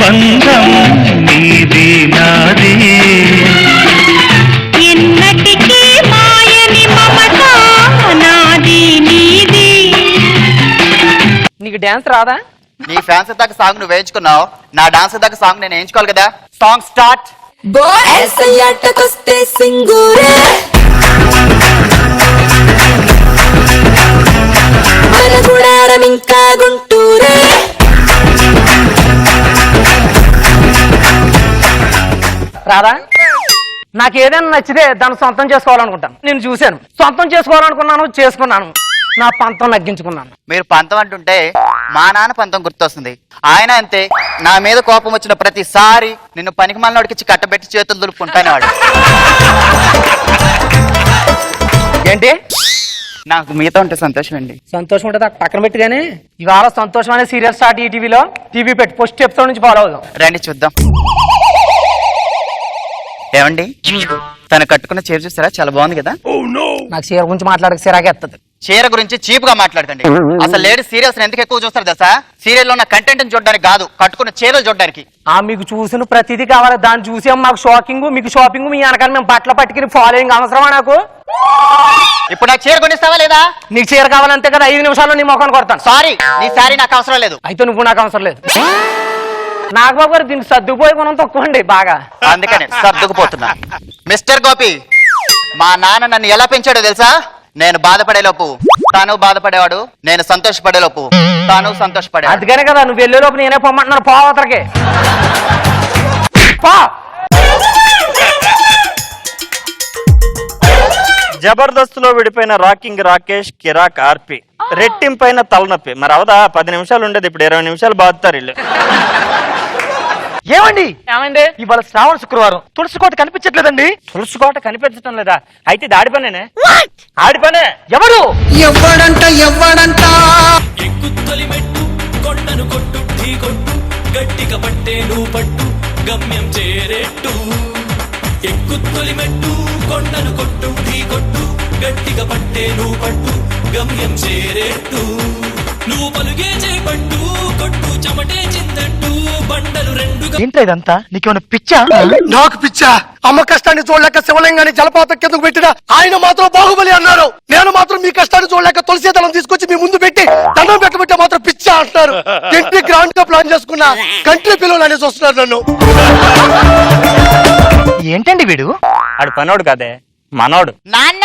బంధం నీది నాది ఎన్నటికీ మాయని మమత నాది నీది. నీకు డాన్స్ రాదా? నీ ఫ్యాన్స్ దాకా సాంగ్ నువ్వు వేయించుకున్నావు, నా డాన్స్ దాకా సాంగ్ నేను వేయించుకోవాలి కదా. Song start. ఎసయ్యాటకొస్తే సింగూరే మన గుడారం ఇంకా గుంటూరే. రాదా? నాకు ఏదైనా నచ్చితే దాన్ని సొంతం చేసుకోవాలనుకుంటాను. నేను చూశాను, సొంతం చేసుకోవాలనుకున్నాను, చేసుకున్నాను, నా పంతం నగ్గించుకున్నాను. మీరు పంతం అంటుంటే మా నాన్న పంతం గుర్తొస్తుంది. ఆయన అంతే, నా మీద కోపం వచ్చిన ప్రతిసారి నిన్ను పనికి మాలినోడికిచ్చి కట్టబెట్టి చేతులు దులుపుకుంటానే వాడు. ఏంటి? నాకు మీతో ఉంటే సంతోషం అండి. సంతోషం ఉంటుంది అక్కడ పక్కన పెట్టి. కానీ ఇవాళ సంతోషం అనే సీరియల్ స్టార్ట్ ఈటీవీలో. టీవీ పెట్టి ఫస్ట్ ఎపిసోడ్ నుంచి ఫాలో అవుదాం రండి చూద్దాం. ఏమండి, తను కట్టుకున్న చీర చూస్తారా? చాలా బాగుంది కదా. నాకు చీర గురించి మాట్లాడక సిరాగేస్తుంది. చీర గురించి చీప్ గా మాట్లాడకండి. అసలు లేడీ సీరియల్స్ ఎందుకు ఎక్కువ చూస్తారు తెలుసా? సీరియల్లో ఉన్న కంటెంట్ చూడడానికి కాదు, కట్టుకున్న చీరలు చూడడానికి. మీకు చూసిన ప్రతిదీ కావాలి. దాన్ని చూసి మాకు షాకింగ్, మీకు షాపింగ్, మీ వెనకాల మేము బట్టలు పట్టుకుని ఫాలోయింగ్ అవసరమా నాకు? ఇప్పుడు నాకు చీర కొనిస్తావా లేదా? నీకు చీర కావాలంతే కదా, 5 నిమిషాల్లో నీ మొఖాన్ని కొడతాను. సారీ, నీ సారీ నాకు అవసరం లేదు. అయితే నువ్వు నాకు అవసరం లేదు. నాగబాబు గారు దీనికి సర్దుకుపోయి కొనం తక్కువండి బాగా, అందుకనే సర్దుకుపోతున్నా. మిస్టర్ గోపి, మా నాన్న నన్ను ఎలా పెంచాడో తెలుసా? నేను బాధపడేలోపు తాను బాధపడేవాడు, నేను సంతోషపడేలోపు తాను సంతోషపడే. అందుకనే కదా నువ్వు వెళ్ళేలోపు నేనే పొమ్మంటున్నాను. పోవతలకి పో. జబర్దస్త్ లో విడిపోయిన రాకింగ్ రాకేష్, కిరాక్ ఆర్పి, రెట్టింపైన తలనొప్పి. మరి అవదా 10 నిమిషాలు ఉండేది, ఇప్పుడు 20 నిమిషాలు బాగుతారు వీళ్ళు. ఏమండి ఏమైంది? ఇవాళ శ్రావణ శుక్రవారం, తులసికోట కనిపించట్లేదండి. తులసికోట కనిపించటం లేదా? అయితే ఇది ఆడిపనేనే. ఆడిపనే. ఎవరు? ఎవ్వడంట ఎక్కుత్తొలి మెట్టు కొండను కొట్టు ఢీ కొట్టు గట్టిగా పట్టే నువ్వు పట్టు గమ్యం చేరేట్టు. ఎక్కుత్తొలి మెట్టు కొండను కొట్టు ఢీ కొట్టు గట్టిగా పట్టే నువ్వు పట్టు గమ్యం చేరేట్టు. నువ్వు పలుగే చేపట్టు కొట్టు చెమటే చిందట్టు బండలు రెండుగా. ఏంట్రా ఇదంతా? నీకేమైనా పిచ్చా? నాకు పిచ్చా? అమ్మ కష్టాన్ని చూడలేక శివలింగాన్ని జలపాతం కిందకు పెట్టిన ఆయన మాత్రం బాహుబలి అన్నారు. నేను మాత్రం మీ కష్టాన్ని చూడలేక తులసి దళం తీసుకొచ్చి మీ ముందు పెట్టి దండం పెట్టబెట్టే మాత్రం పిచ్చా అంటున్నారు. ఇంటి గ్రాండ్ గా ప్లాన్ చేసుకున్న కంట్రీ పిల్లలు అనేసి వస్తున్నారు నన్ను. ఏంటండి వీడు? ఆడు పనోడు కాదే, మనోడు. నాన్న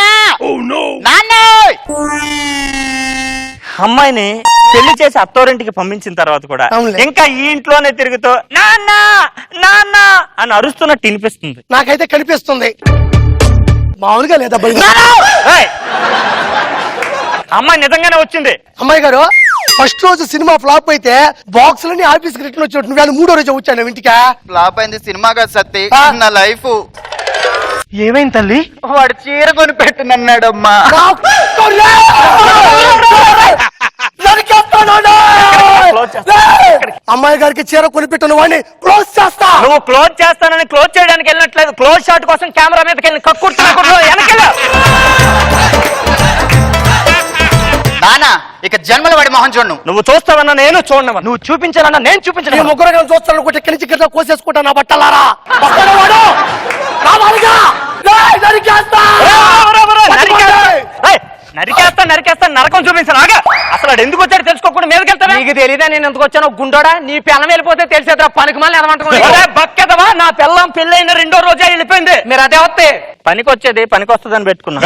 అమ్మాయిని పెళ్లి చేసి అత్తోరింటికి పంపించిన తర్వాత కూడా ఇంకా ఈ ఇంట్లోనే తిరుగుతూ నాన్న నాన్న అని అరుస్తున్నట్టు వినిపిస్తుంది. నాకైతే కనిపిస్తుంది, మామూలుగా లేదా? ఏయ్! అమ్మాయి నిజంగానే వచ్చింది. అమ్మాయి గారు, ఫస్ట్ రోజు సినిమా ఫ్లాప్ అయితే బాక్స్ లని ఆఫీస్ కి రిటర్న్ వచ్చి నువ్వు 3వ రోజు వచ్చాను ఇంటికా. ఫ్లాప్ అయింది సినిమా కాదు సత్తి, నా లైఫ్. ఏమైంది తల్లి? వాడు చీర కొని పెట్టినన్నాడమ్మా. అమ్మాయి గారికి చీర కొనిపెట్టిన వాడిని క్లోజ్ చేస్తా. నువ్వు క్లోజ్ చేస్తానని క్లోజ్ చేయడానికి వెళ్ళినట్లేదు, క్లోజ్ షాట్ కోసం కెమెరా మీదకి వెళ్ళి కక్కుర్తున్నా వెనకెళ్ళు. నానా, ఇక జన్మల వాడి మొహం చూడను. నువ్వు చూస్తావన్నా నేను చూడను, నువ్వు చూపించాలన్నా నేను చూపించను. ముగ్గురు చూస్తాను ఒకటి ఎక్కడి నుంచి కింద కోసేసుకుంటా నా బట్టలారా. వాడు కావాలిగా నరికేస్తా నరకం చూపించాను. ఆగా, అసలు అది ఎందుకు వచ్చాడు తెలుసుకోకుండా మీదకి వెళ్తాను. నీకు తెలియదా నేను ఎందుకు వచ్చాను? గుండోడా, నీ పిల్లం వెళ్ళిపోతే తెలిసేదా? పనికి మళ్ళీ ఎదమంటున్నా బక్కెదవా? నా పిల్లం పెళ్ళైన 2వ రోజే వెళ్ళిపోయింది. మీరు అదే వస్తే పనికి వచ్చేది పనికి వస్తుందని పెట్టుకున్నా.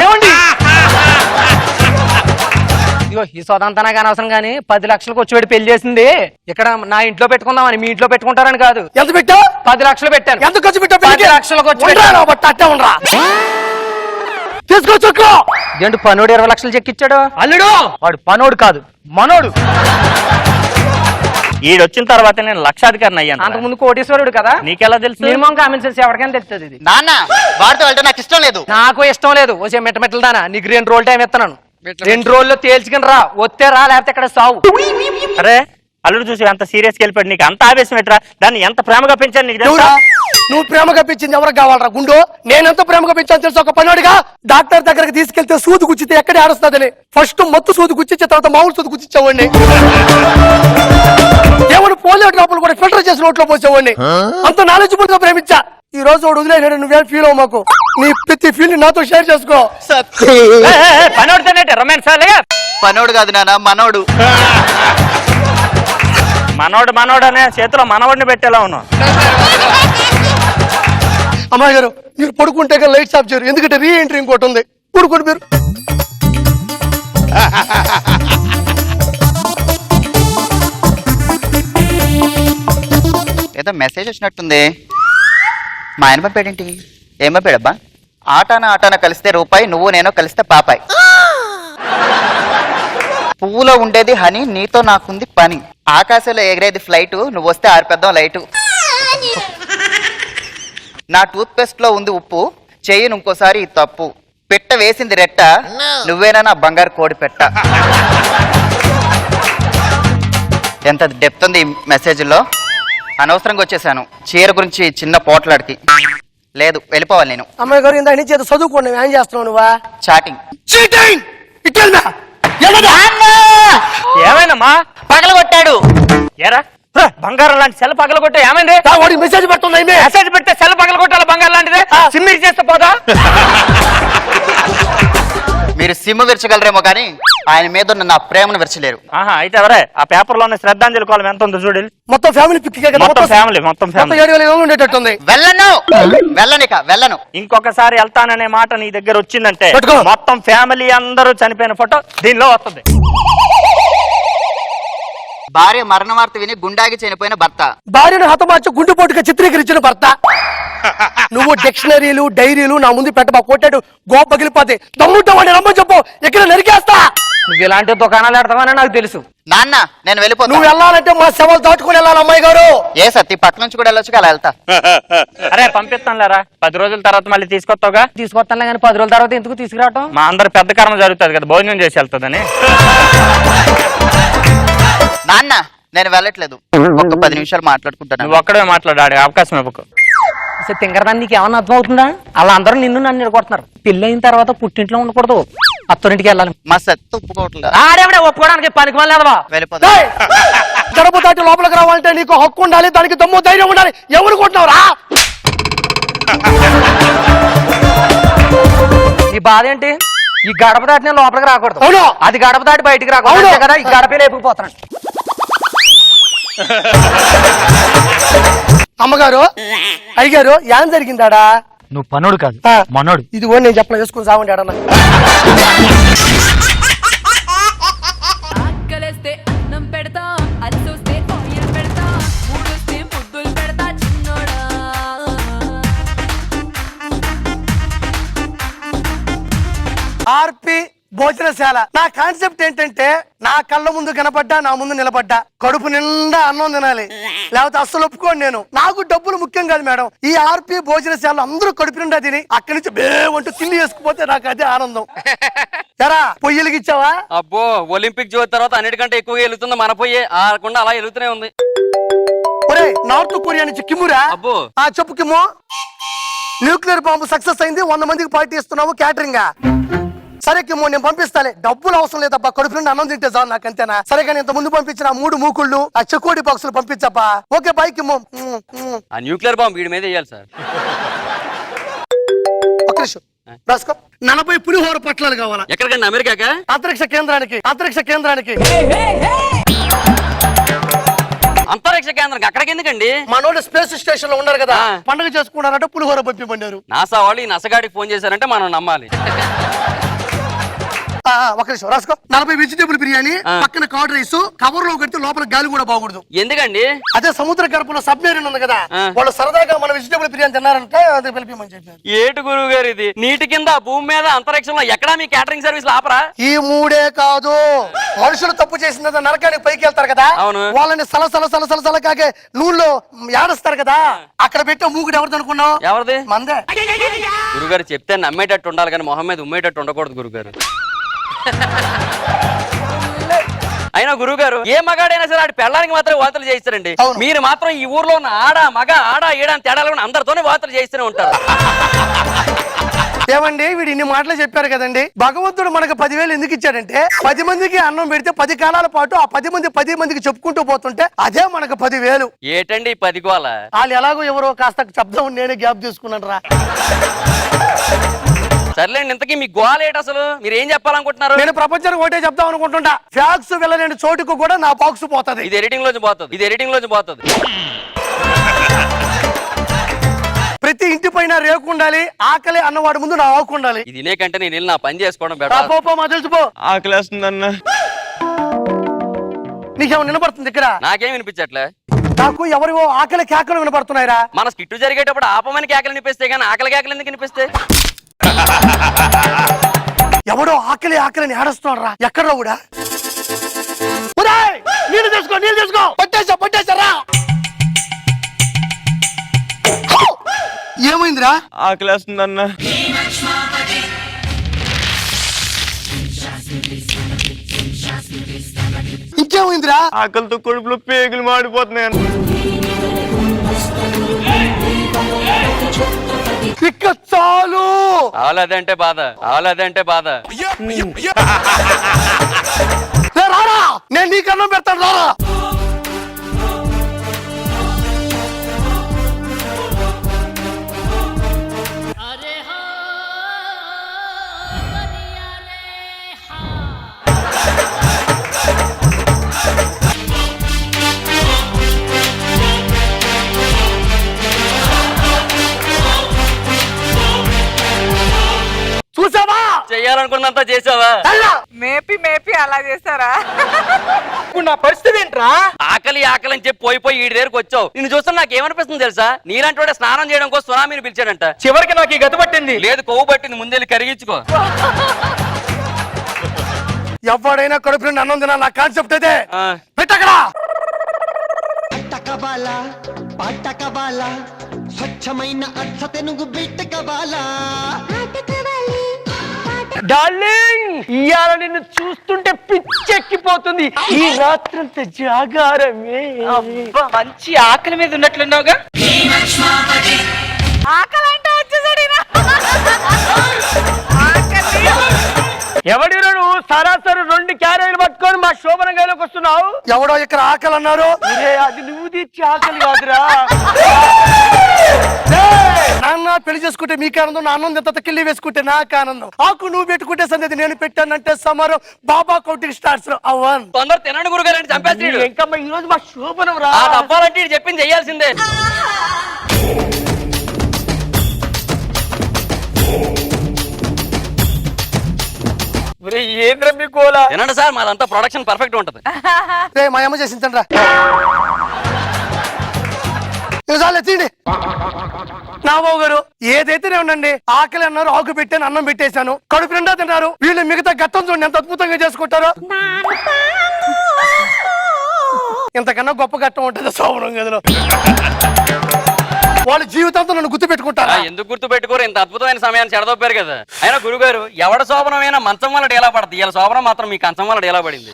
ఇగో ఈ సొదంతనా కానీ అవసరం కానీ 10 లక్షలకు వచ్చి పెట్టి పెళ్లి చేసింది. ఇక్కడ నా ఇంట్లో పెట్టుకుందామని, మీ ఇంట్లో పెట్టుకుంటారని కాదు. ఎంత పెట్టావు? 10 లక్షలు పెట్టాను. ఎంత ఖర్చు పెట్టావు? 10 లక్షలకు వచ్చి బట్ట అట్టే ఉండరా తీసుకోవచ్చు. ఏంటి పనోడు 20 లక్షలు చెక్కిచ్చాడు? అల్లుడు వాడు పనోడు కాదు, మనోడు. ఈడొచ్చిన తర్వాత నేను లక్షాధికారిని అయ్యాను. అంతకుముందు కోటీశ్వరుడు కదా. నీకెలా తెలుసు? మినిమం కామెంట్ చేసి ఎవరికైనా తెలుస్తుంది ఇది. నాన్న, వాడితో వెళ్తే నాకు ఇష్టం లేదు. నాకు ఇష్టం లేదు. వచ్చే మెట్టమెట్టలు దానా, నీకు 2 రోజులు టైం ఇస్తున్నాను. 2 రోజుల్లో తేల్చుకుని రా. వస్తే రా, లేకపోతే ఇక్కడ సావు. అరే, అల్లుడు చూసి ఎంత సీరియస్ గా వెళ్ళిపోయాడు. నీకు అంత ఆవేశం ఎట్రా? దాన్ని ఎంత ప్రేమగా పెంచాను నీకు తెలుసా? నువ్వు ప్రేమగా పెంచింది ఎవరికి కావాలరా గుండు? నేనెంత ప్రేమగా పెంచాను తెలుసు? ఒక పనివాడిగా డాక్టర్ దగ్గరికి తీసుకెళ్తే సూది గుచ్చితే ఎక్కడే ఆడుస్తుందని ఫస్ట్ మత్తు సూది గుచ్చిచ్చే తర్వాత మామూలు సూది గుచ్చిచ్చేవాడిని. ఏమైనా పోలియో డ్రాపులు కూడా ఫిల్టర్ చేసి నోట్లో పోసేవాడిని. అంత నాలెడ్జిబుల్ గా ప్రేమించా. ఈ రోజు వాడు వదిలేసాడు, నువ్వేం ఫీల్ అవ్వ మాకు. నీ ప్రతి ఫీల్ నాతో షేర్ చేసుకో. పనోడితోనే రొమాన్స్ పనోడు కాదు నాన్న, మనోడు. మనోడు అనే చేతిలో మనవడిని పెట్టేలా ఉన్నావు. అమ్మాయి గారు మీరు పడుకుంటే లైట్స్ ఆఫ్ చేయరు, ఎందుకంటే రీ ఎంట్రీ ఇంకోటి ఉంది. పడుకోండి మీరు. ఏదో మెసేజ్ వచ్చినట్టుంది. మా ఆయన పంపాడేంటి? ఏం పంపాడబ్బా? ఆటాన కలిస్తే రూపాయి, నువ్వు నేను కలిస్తే పాపాయి. పువ్వులో ఉండేది హనీ, నీతో నాకుంది పని. ఆకాశంలో ఎగిరేది ఫ్లైట్, నువ్వు వస్తే ఆరిపెద్దాం లైటు. నా టూత్ పేస్ట్ లో ఉంది ఉప్పు, చెయ్యి ఇంకోసారి ఈ తప్పు. పెట్ట వేసింది రెట్ట, నువ్వేనా నా బంగారు కోడి పెట్ట. ఎంత డెప్త్ ఉంది మెసేజ్లో. అనవసరంగా వచ్చేసాను చీర గురించి చిన్న పోట్లాడికి. లేదు వెళ్ళిపోవాలి నేను. అమ్మాయి గారు ఇంత నీ చేత చదువుకోండి, ఏం చేస్తున్నావు నువ్వా? చాటింగ్. ఏమైందమ్మా? పగలగొట్టాడు. ఏరా బంగారం లాంటి సెల్ పగలగొట్టే ఏమైంది? వాడికి మెసేజ్ పెట్టున్నాయి. మెసేజ్ పెడితే సెల్ పగలగొట్టాలి బంగారం లాంటిది. సిమ్మిరి చేస్తే పోదా? మీరు సిమ్ విరచగలరేమో కానీ ఆయన మీద ఉన్న నా ప్రేమను విరచలేరు. ఆహా, అయితే ఎవరే ఆ పేపర్ లోనే శ్రద్ధాంజలి కాలం ఎంత ఉందో చూడు. మొత్తం ఫ్యామిలీ పిక్ మొత్తం ఫ్యామిలీ 7,000 ఉండేటట్టుంది. వెళ్ళను. ఇంకొకసారి వెళ్తాననే మాట నీ దగ్గర వచ్చిందంటే పట్టుకో. మొత్తం ఫ్యామిలీ అందరూ చనిపోయిన ఫోటో దీనిలో వస్తుంది. భార్య మరణ వార్త విని గుండాగి చనిపోయిన భర్త. భార్యను హతమార్చి గుండెపోటుగా చిత్రీకరించిన భర్త. నువ్వు డిక్షనరీలు డైరీలు నా ముందు పెట్టబా, కొట్టాడు గోప పగిలిపోతే. దమ్ముంటే వాడిని రమ్మని చెప్పు, ఎక్కడ నరికేస్తా. నువ్వు ఇలాంటి దుకాణాలు పెడతావని నాకు తెలుసు. నాన్న నేను వెళ్ళిపోతాను. నువ్వు వెళ్ళాలంటే మా శవాలు దాటుకుని వెళ్ళాలి అమ్మాయి గారు. ఏ సత్తి పక్క నుంచి కూడా వెళ్ళొచ్చు, అలా వెళ్తా. అరే పంపిస్తానులేరా, 10 రోజుల తర్వాత మళ్ళీ తీసుకొస్తావుగా. తీసుకొస్తానులే కానీ 10 రోజుల తర్వాత ఎందుకు తీసుకురావటం? మా అందరు పెద్ద కర్మ జరుగుతుంది కదా, భోజనం చేసి వెళ్తుందని. నాన్న నేను వెళ్ళట్లేదు, ఒక 10 నిమిషాలు మాట్లాడుకుంటాను. నువ్వు ఒక్కడే మాట్లాడాడు, అవకాశం ఇవ్వకు. తింగరదాన్ని నీకు ఏమన్నా అర్థం అవుతుందా? అలా అందరూ నిన్ను నన్ను నిలకొడుతున్నారు. పెళ్ళైన తర్వాత పుట్టింట్లో ఉండకూడదు, అత్తరింటికి వెళ్ళాలి. మా సత్తు ఒప్పుకోవట్లేదు. ఆడేవిడే ఒప్పుకోవడానికి పనికి మళ్ళీ వెళ్ళిపోతా. గడప దాటి లోపలికి రావాలంటే నీకు హక్కు ఉండాలి, దానికి దమ్ము ధైర్యం ఉండాలి. ఎవరు కొట్టినవరా? ఈ బాధ ఏంటి? ఈ గడప దాటి నేను లోపలికి రాకూడదు, అవును. అది గడప దాటి బయటికి రాకూడదు. అంతే కదా, ఈ గడపే లేపుకుపోతున్నాను. అమ్మగారు అయ్యగారు ఏం జరిగిందాడా? నువ్వు పనుడు కాదు మనోడు. ఇది కూడా నేను చెప్పలే, వేసుకుని సాగుండి ఆడన్నా. ఆకలేస్తే అన్నం పెడతా, అలసొస్తే ఆయిల్ పెడతా, మూడొస్తే ముద్దులు పెడతా చిన్నోడా. ఆర్పి భోజనశాల నా కాన్సెప్ట్ ఏంటంటే, నా కళ్ళ ముందు కనపడ్డా, నా ముందు నిలబడ్డా, కడుపు నిండా అన్నం తినాలి, లేకపోతే అస్సలు ఒప్పుకోండి. నేను నాకు డబ్బులు ముఖ్యం కాదు మేడం. ఈ ఆర్పి భోజనశాల అందరూ కడుపు నిండా తిని అక్కడి నుంచి బేవంటూ తిల్లి వేసుకుపోతే నాకు అదే ఆనందం. ఎరా పొయ్యిలకి ఇచ్చావా? అబ్బో, ఒలింపిక్ జ్యోతి తర్వాత అన్నిటికంటే ఎక్కువగా వెలుగుతుంది మన పొయ్యే. ఆకుండా అలా వెలుగుతూనే ఉంది. ఒరే నార్త్ కొరియా నుంచి కిమ్మురా. అబ్బో చెప్పు కిమ్ము. న్యూక్లియర్ బాంబు సక్సెస్ అయింది, 100 మందికి పార్టీ ఇస్తున్నావు క్యాటరింగ్. సరే కిమ్ము నేను పంపిస్తాలే, డబ్బులు అవసరం లేదబ్బా, కడుపు నుండి అన్నం తింటే చాలు నాకు, అంతేనా? సరే కానీ ఇంత ముందు పంపించిన 3 మూకుళ్ళు, ఆ చెకోడి బాక్సులు పంపించబ్బా. Okay bye కిమ్ము. ఆ న్యూక్లియర్ బాంబ్ వీడి మీద వేయాలి సార్. ఒక నిమిషం రాసుకో. 40 పులిహోర పట్లాలు కావాలా? ఎక్కడికండి? అమెరికాకా? అంతరిక్ష కేంద్రానికి. అంతరిక్ష కేంద్రానికి అంతరిక్ష కేంద్రం అక్కడికి ఎందుకండి? మనోళ్ళు స్పేస్ స్టేషన్ లో ఉన్నారు కదా, ఆ. పండుగ చేసుకున్నారంటే పులిహోర పంపించారు. నాసా వాళ్ళు ఈ నసగాడికి ఫోన్ చేశారంటే మనం నమ్మాలి. ఒక నిమిషం రాసుకో. 40 వెజిటేబుల్ బిర్యానీ, పక్కన కర్డ్ రైస్, కవర్ లో కడితే లోపల గాలి కూడా బాగూడదు. ఎందుకండి? అదే సముద్ర గర్భంలో సబ్మెరీన్ ఉంది కదా, వాళ్ళు సరదాగా మన వెజిటేబుల్ బిర్యానీ తిన్నారంటే అది పిలిపిమని చెప్పారు. ఏటు గురువు గారు ఇది? నీటి కింద, భూమి మీద, అంతరిక్షంలో ఎక్కడా మీ క్యాటరింగ్ సర్వీస్ ఆపరా? ఈ 3 కాదు, మనుషులు తప్పు చేసిన నరకానికి పైకి వెళ్తారు కదా, అవును. వాళ్ళని సలసల కాగే నూనెలో ఏడుస్తారు కదా, అక్కడ పెట్టే మూగుడు ఎవరిది అనుకున్నావు? ఎవరిది? మందే. గురుగారు చెప్తే నమ్మేటట్టు ఉండాలి కానీ మొహం మీద ఉమ్మేటట్టు ఉండకూడదు గురుగారు. అయినా గురువు గారు ఏ మగాడైనా సరే ఆడి పెళ్ళానికి మాత్రం వార్తలు చేయిస్తారండి. అవును. మీరు మాత్రం ఈ ఊర్లో ఉన్న ఆడ మగ ఆడ ఏడ అని తేడా లేకుండా అందరితోనే వార్తలు చేయిస్తూనే ఉంటారు. ఏమండి వీడు ఇన్ని మాటలు చెప్పారు కదండి, భగవంతుడు మనకు 10,000 ఎందుకు ఇచ్చాడంటే 10 మందికి అన్నం పెడితే 10 కాలాల పాటు ఆ 10 మంది 10 మందికి చెప్పుకుంటూ పోతుంటే అదే మనకు 10,000. ఏటండి 10 గోల? వాళ్ళు ఎలాగో ఎవరో కాస్త శబ్దం నేనే గ్యాప్ తీసుకున్నాను రా. సర్లేండి, ఇంతకీ మీ గోల ఏంటి అసలు? మీరు ఏం చెప్పాలనుకుంటున్నారు? నేను ప్రపంచానికి ఒకటే చెప్దాం అనుకుంటుంటా, ఫ్యాక్స్ వెళ్ళలేని చోటుకు కూడా నా బాక్స్ పోతది. ఇది ఎడిటింగ్ లోంచి పోతుంది. ప్రతి ఇంటి పైన రేకు ఉండాలి, ఆకలి అన్నవాడు ముందు నా ఆకు ఉండాలి. ఇది ఇనే కంటే నేను వెళ్ళి నా పని చేసుకోవడం రా, బెటర్. పో మా తెలిసిపో. ఆకలేస్తుందన్న. నీకేమో వినపడుతుంది ఇక్కడ? నాకేం వినిపించట్లే. నాకు ఎవరివో ఆకలి కేకలు వినపడుతున్నాయిరా. మన స్కిట్టు జరిగేటప్పుడు ఆపమని కేకలు వినిపిస్తే కానీ ఆకలి కేకలు ఎందుకు వినిపిస్తే? ఎవడో ఆకలి ఆకలిని ఏడుస్తున్నాడు రా. ఎక్కడ కూడా నీళ్ళు తీసుకో పట్టేశారా. ఏమైందిరా? ఆకలేస్తుందన్న. ఇంకేమైందిరా? ఆకలితో కడుపులో పేగులు మాడిపోతున్నాయన్న. ఇక చాలు. ఆలదంటే బాధ. రారా, నేను నీకు అన్నం పెడతాను రారా. చూసావా? చెయ్యాలనుకున్నంత చేసావా? మేపి అలా చేస్తారా? ఇప్పుడు నా పరిస్థితి ఏంట్రా? ఆకలి అని చెప్పి పోయి ఈ దగ్గరకు వచ్చావు. నిన్ను చూస్తే నాకు ఏమనిపిస్తుంది తెలుసా? నీలాంటి వాడే స్నానం చేయడం కోసం సునామీని పిలిచాడంట. చివరికి నాకు ఈ గతి పట్టింది. లేదు, కొవ్వు పట్టింది. ముందెళ్ళి కరిగించుకో. ఎవడైనా కడుపు నుండి అన్నం తినాలి, నా కాన్సెప్ట్ అయితే. ఆ. పెట్టకరా. స్వచ్ఛమైన అర్థ తెనుగు బిట్టకబాలా. డార్లింగ్, ఇవాళ నిన్ను చూస్తుంటే పిచ్చెక్కిపోతుంది. ఈ రాత్రంతా జాగారమే. మంచి ఆకలి మీద ఉన్నట్లున్నావుగా. ఆకలి అంటే వచ్చేసాడు ఈయన. ఎవడిరా నువ్వు? సరాసరి 2 క్యారెట్లు పట్టుకొని మా శోభన గదిలోకి వస్తున్నావు. ఎవడో ఇక్కడ ఆకలి అన్నారు. అది నువ్వు తెచ్చి ఆకలి కాదురా. నాన్న పెళ్లి చేసుకుంటే మీకు ఆనందం, నా అన్నం ఎంత కిల్లి వేసుకుంటే నాకు ఆనందం. ఆకు నువ్వు పెట్టుకుంటే సంగతి నేను పెట్టానంటే సమారం బాబా కౌంటింగ్ స్టార్ట్స్ అవన్. తొందర తినండి గురుగారు అని చంపేస్తాడు. ఇంకా ఈ రోజు మా శోభనం రా. తప్పాలంటే ఈడు చెప్పింది చెయ్యాల్సిందే. ఏంద్ర మీ కోలా? తినండి సార్, మాదంతా ప్రొడక్షన్ పర్ఫెక్ట్ ఉంటది. రే మా అమ్మ చేసింది రా. తీండి నా బాబు గారు. ఏదైతేనే ఉండండి, ఆకలి అన్నారు, ఆకు పెట్టాను, అన్నం పెట్టేశాను, కడుపు నిండా తిన్నారు. వీళ్ళు మిగతా గట్టం చూడండి ఎంత అద్భుతంగా చేసుకుంటారో. ఇంతకన్నా గొప్ప ఘట్టం ఉంటుంది శోభనం గదిలో. వాళ్ళ జీవితంతో నన్ను గుర్తు పెట్టుకుంటారా? ఎందుకు గుర్తు పెట్టుకోరు? ఇంత అద్భుతమైన సమయాన్ని చెడదొప్పారు కదా. అయినా గురుగారు, ఎవడ శోభనమైనా మంచం వల్ల డేలా పడుతుంది. ఇలా శోభనం మాత్రం మీ కంచం వల్ల డేలా పడింది.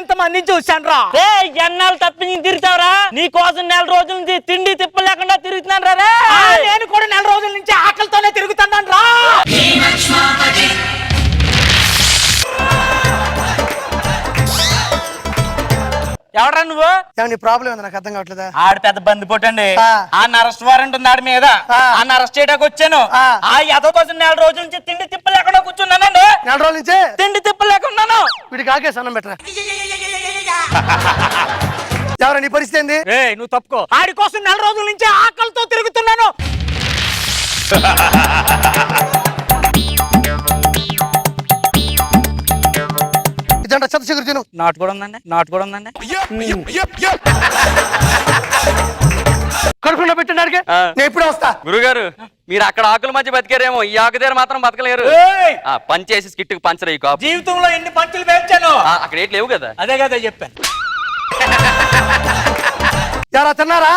ఇంతమంది చూశాను రా. ఎన్నాళ్ళు తప్పించి తిరుగుతావరా? నీ కోసం 4 రోజుల నుంచి తిండి తిప్ప లేకుండా తిరుగుతున్నాను రా. నేను కూడా 4 రోజుల నుంచి ఆకలితోనే తిరుగుతున్నాను రా. ఎవడరా నువ్వు? నీ ప్రాబ్లం ఏంది నాకు అర్థం కావట్లేదా? ఆడు పెద్ద బందిపోటండి. ఆ. అరెస్ట్ వారెంట్ ఉంది ఆడి మీద. అరెస్ట్ చేయడానికి వచ్చాను. ఆ ఎదో కోసం 4 రోజుల నుంచి తిండి తిప్ప లేకుండా కూర్చున్నానండి. 4 రోజుల నుంచే తిండి తిప్ప లేకున్నాను. వీడికి ఆకేసి అన్నం పెట్టరా. ఎవరా నీ పరిస్థితి ఏంది? నువ్వు తప్పుకో. ఆడి కోసం 4 రోజుల నుంచి ఆకలితో తిరుగుతున్నాను. ఇదంట చెత్త చిగురు తిను. నాటు కూడా ఉందండి. కడుపులో పెట్టినాడికి నేను ఎప్పుడే వస్తా. గురుగారు, మీరు అక్కడ ఆకుల మధ్య బతికారేమో, ఈ ఆకు దగ్గర మాత్రం బతకలేరు. పని చేసి స్కిట్ పంచర్ అయ్యి కాపు. జీవితంలో ఎన్ని పంచులు వేయించాను. అక్కడ ఏంటి లేవు కదా. అదే కదా చెప్పాను. ఎలా తిన్నారా?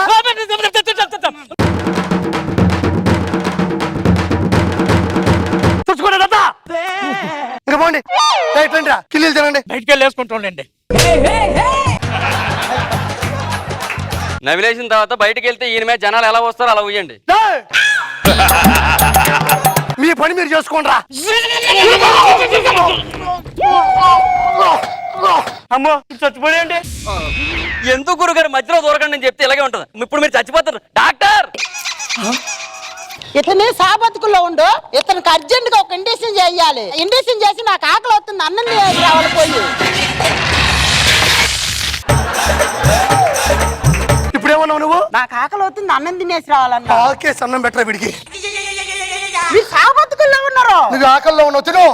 చూసుకోలేదా? ఇంకా పోండి, రండి రా, కిల్లీలు తినండి. బయటికి వెళ్ళి వేసుకుంటుండండి. నవిలేసిన తర్వాత బయటికి వెళ్తే ఈయన మీద జనాలు ఎలా వస్తారో అలా ఉయ్యండి. ఏయ్! మీ పని మీరు చేసుకోండి రా. అమ్మో చచ్చిపోయాయండి. ఎందుకు గురుగారు మధ్యలో దూరకండి అని చెప్తే ఇలాగే ఉంటుంది. ఇప్పుడు మీరు చచ్చిపోతారు. డాక్టర్ ఇతని సాబతుకుల్లో ఉండు, ఇతనికి అర్జెంట్ గా ఒక ఇండక్షన్ చేయాలి. ఇండక్షన్ చేసి నాకు ఆకలి అవుతుంది, అన్నం రావాలి పోయి. ఇప్పుడేమన్నావు నువ్వు? నాకు ఆకలి అవుతుంది, అన్నం తినేసి రావాలన్నా. ఆకే సన్నం బెటరా విడికి. మీరు సాబతుకుల్లో ఉన్నారు. నువ్వు ఆకల్లో ఉన్నావు, తిను.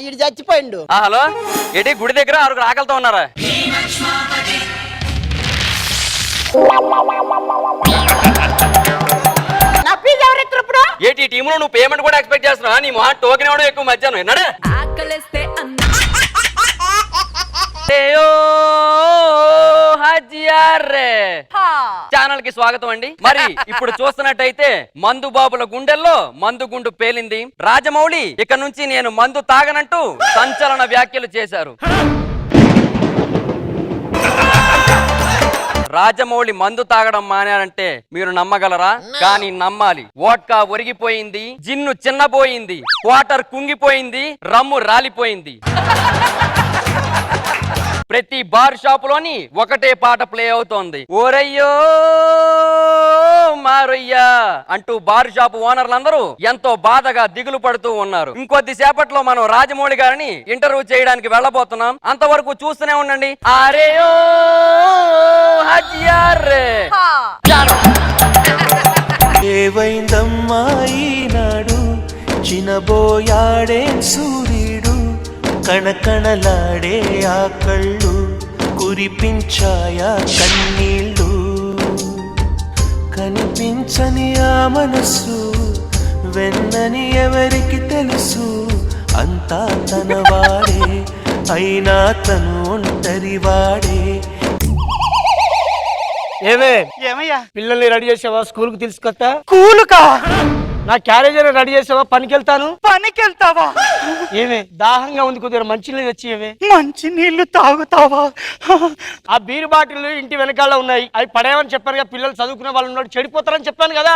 ఇడు చచ్చిపోయిండు. హలో ఏంటి గుడి దగ్గర 6 ఆకలితో ఉన్నారా? నా ఫీజు ఎవరు ఎత్తురు ఇప్పుడు? ఏంటి ఈ టీంలో నువ్వు పేమెంట్ కూడా ఎక్స్పెక్ట్ చేస్తున్నావా? నీ మొహం టోకెన్ ఇవ్వడం ఎక్కువ మధ్యాహ్నం విన్నాడా? ఆకలిస్తే అన్న ఛానల్ కి స్వాగతం అండి. మరి ఇప్పుడు చూస్తున్నట్టయితే మందు బాబుల గుండెల్లో మందు గుండు పేలింది. రాజమౌళి ఇక నుంచి నేను మందు తాగనంటూ సంచలన వ్యాఖ్యలు చేశారు. రాజమౌళి మందు తాగడం మానారంటే మీరు నమ్మగలరా? కానీ నమ్మాలి. వోడ్కా ఒరిగిపోయింది, జిన్ను చిన్నపోయింది, వాటర్ కుంగిపోయింది, రమ్ము రాలిపోయింది. ప్రతి బార్ షాపులోని ఒకటే పాట ప్లే అవుతోంది. ఓరయ్యో మారయ్యా అంటూ బార్ షాప్ ఓనర్లందరూ ఎంతో బాధగా దిగులు పడుతూ ఉన్నారు. ఇంకొద్ది సేపట్లో మనం రాజమౌళి గారిని ఇంటర్వ్యూ చేయడానికి వెళ్ళబోతున్నాం. అంతవరకు చూస్తూనే ఉండండి. ఆరేయో హజియారే ఏవైందమ్మా ఈనాడు చినబోయాడే సూర్యుడు, కణకణలాడే ఆ కళ్ళు కురిపించాయా కన్నీళ్ళు, కనిపించని ఆ మనసు వెన్నని ఎవరికి తెలుసు, అంతా తన వాడే అయినా తను ఒంటరి వాడే. ఏమయ్యా పిల్లల్ని రెడీ చేసావా? స్కూల్ కు తీసుకొస్తా. స్కూలుకా? నా క్యారేజ్ రెడీ చేసావా? పనికి వెళ్తాను. పనికి వెళ్తావా? ఏమే దాహంగా ఉంది, కొద్దిగా మంచి నీళ్ళు వచ్చి ఏమే మంచి నీళ్లు తాగుతావా? ఆ బీరు బాటిల్ ఇంటి వెనకాల ఉన్నాయి, అవి పడేయమని చెప్పాను కదా. పిల్లలు చదువుకునే వాళ్ళు ఉన్నాడు, చెడిపోతారని చెప్పాను కదా.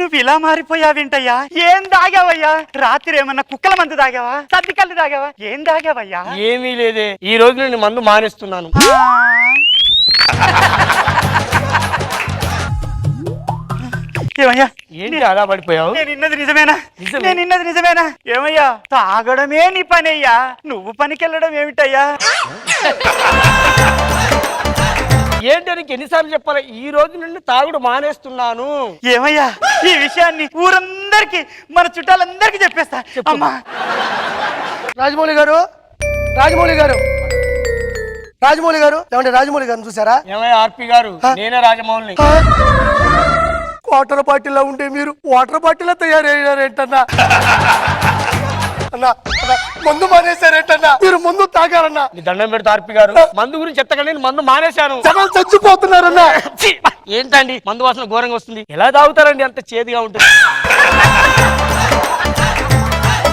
నువ్వు ఇలా మారిపోయావేంటయ్యా? ఏం దాగావయ్యా? రాత్రి ఏమన్నా కుక్కల మందు దాగావా? సర్దికల్లు దాగావా? ఏం దాగావయ్యా? ఏమీ లేదే, ఈ రోజు నేను మందు మానేస్తున్నాను. ఏమయ్యా ఏంటి అలా పడిపోయావు? నేను ఇన్నది నిజమేనా? నేను ఇన్నది నిజమేనా? ఏమయ్యా తాగడమే నీ పని అయ్యా, నువ్వు పనికి వెళ్ళడం ఏమిటయ్యా? ఏంటి నీకు ఎన్నిసార్లు చెప్పాలి? ఈ రోజు నుండి తాగుడు మానేస్తున్నాను. ఏమయ్యా ఈ విషయాన్ని ఊరందరికి మన చుట్టాలందరికి చెప్పేస్తా. అమ్మా రాజమౌళి గారు, రాజమౌళి గారు, రాజమౌళి గారు, ఏమంటే రాజమౌళి గారిని చూసారా? ఏమయ్య ఆర్పి గారు, నేనే రాజమౌళిని. వాటర్ బాటిల్ ఉంటే మీరు వాటర్ బాటిల్ తయారయ్యారేంటన్నా? అన్నా మందు మానేశారేంటన్నా? మీరు మందు తాగారన్నా? దండం పెడితే ఆర్పి గారు, మందు గురించి చెప్తాగా, నేను మందు మానేశాను. చచ్చిపోతున్నారన్నా. ఏంటండి మందు వాసన ఘోరంగా వస్తుంది? ఎలా తాగుతారండి? అంత చేదుగా ఉంటుంది.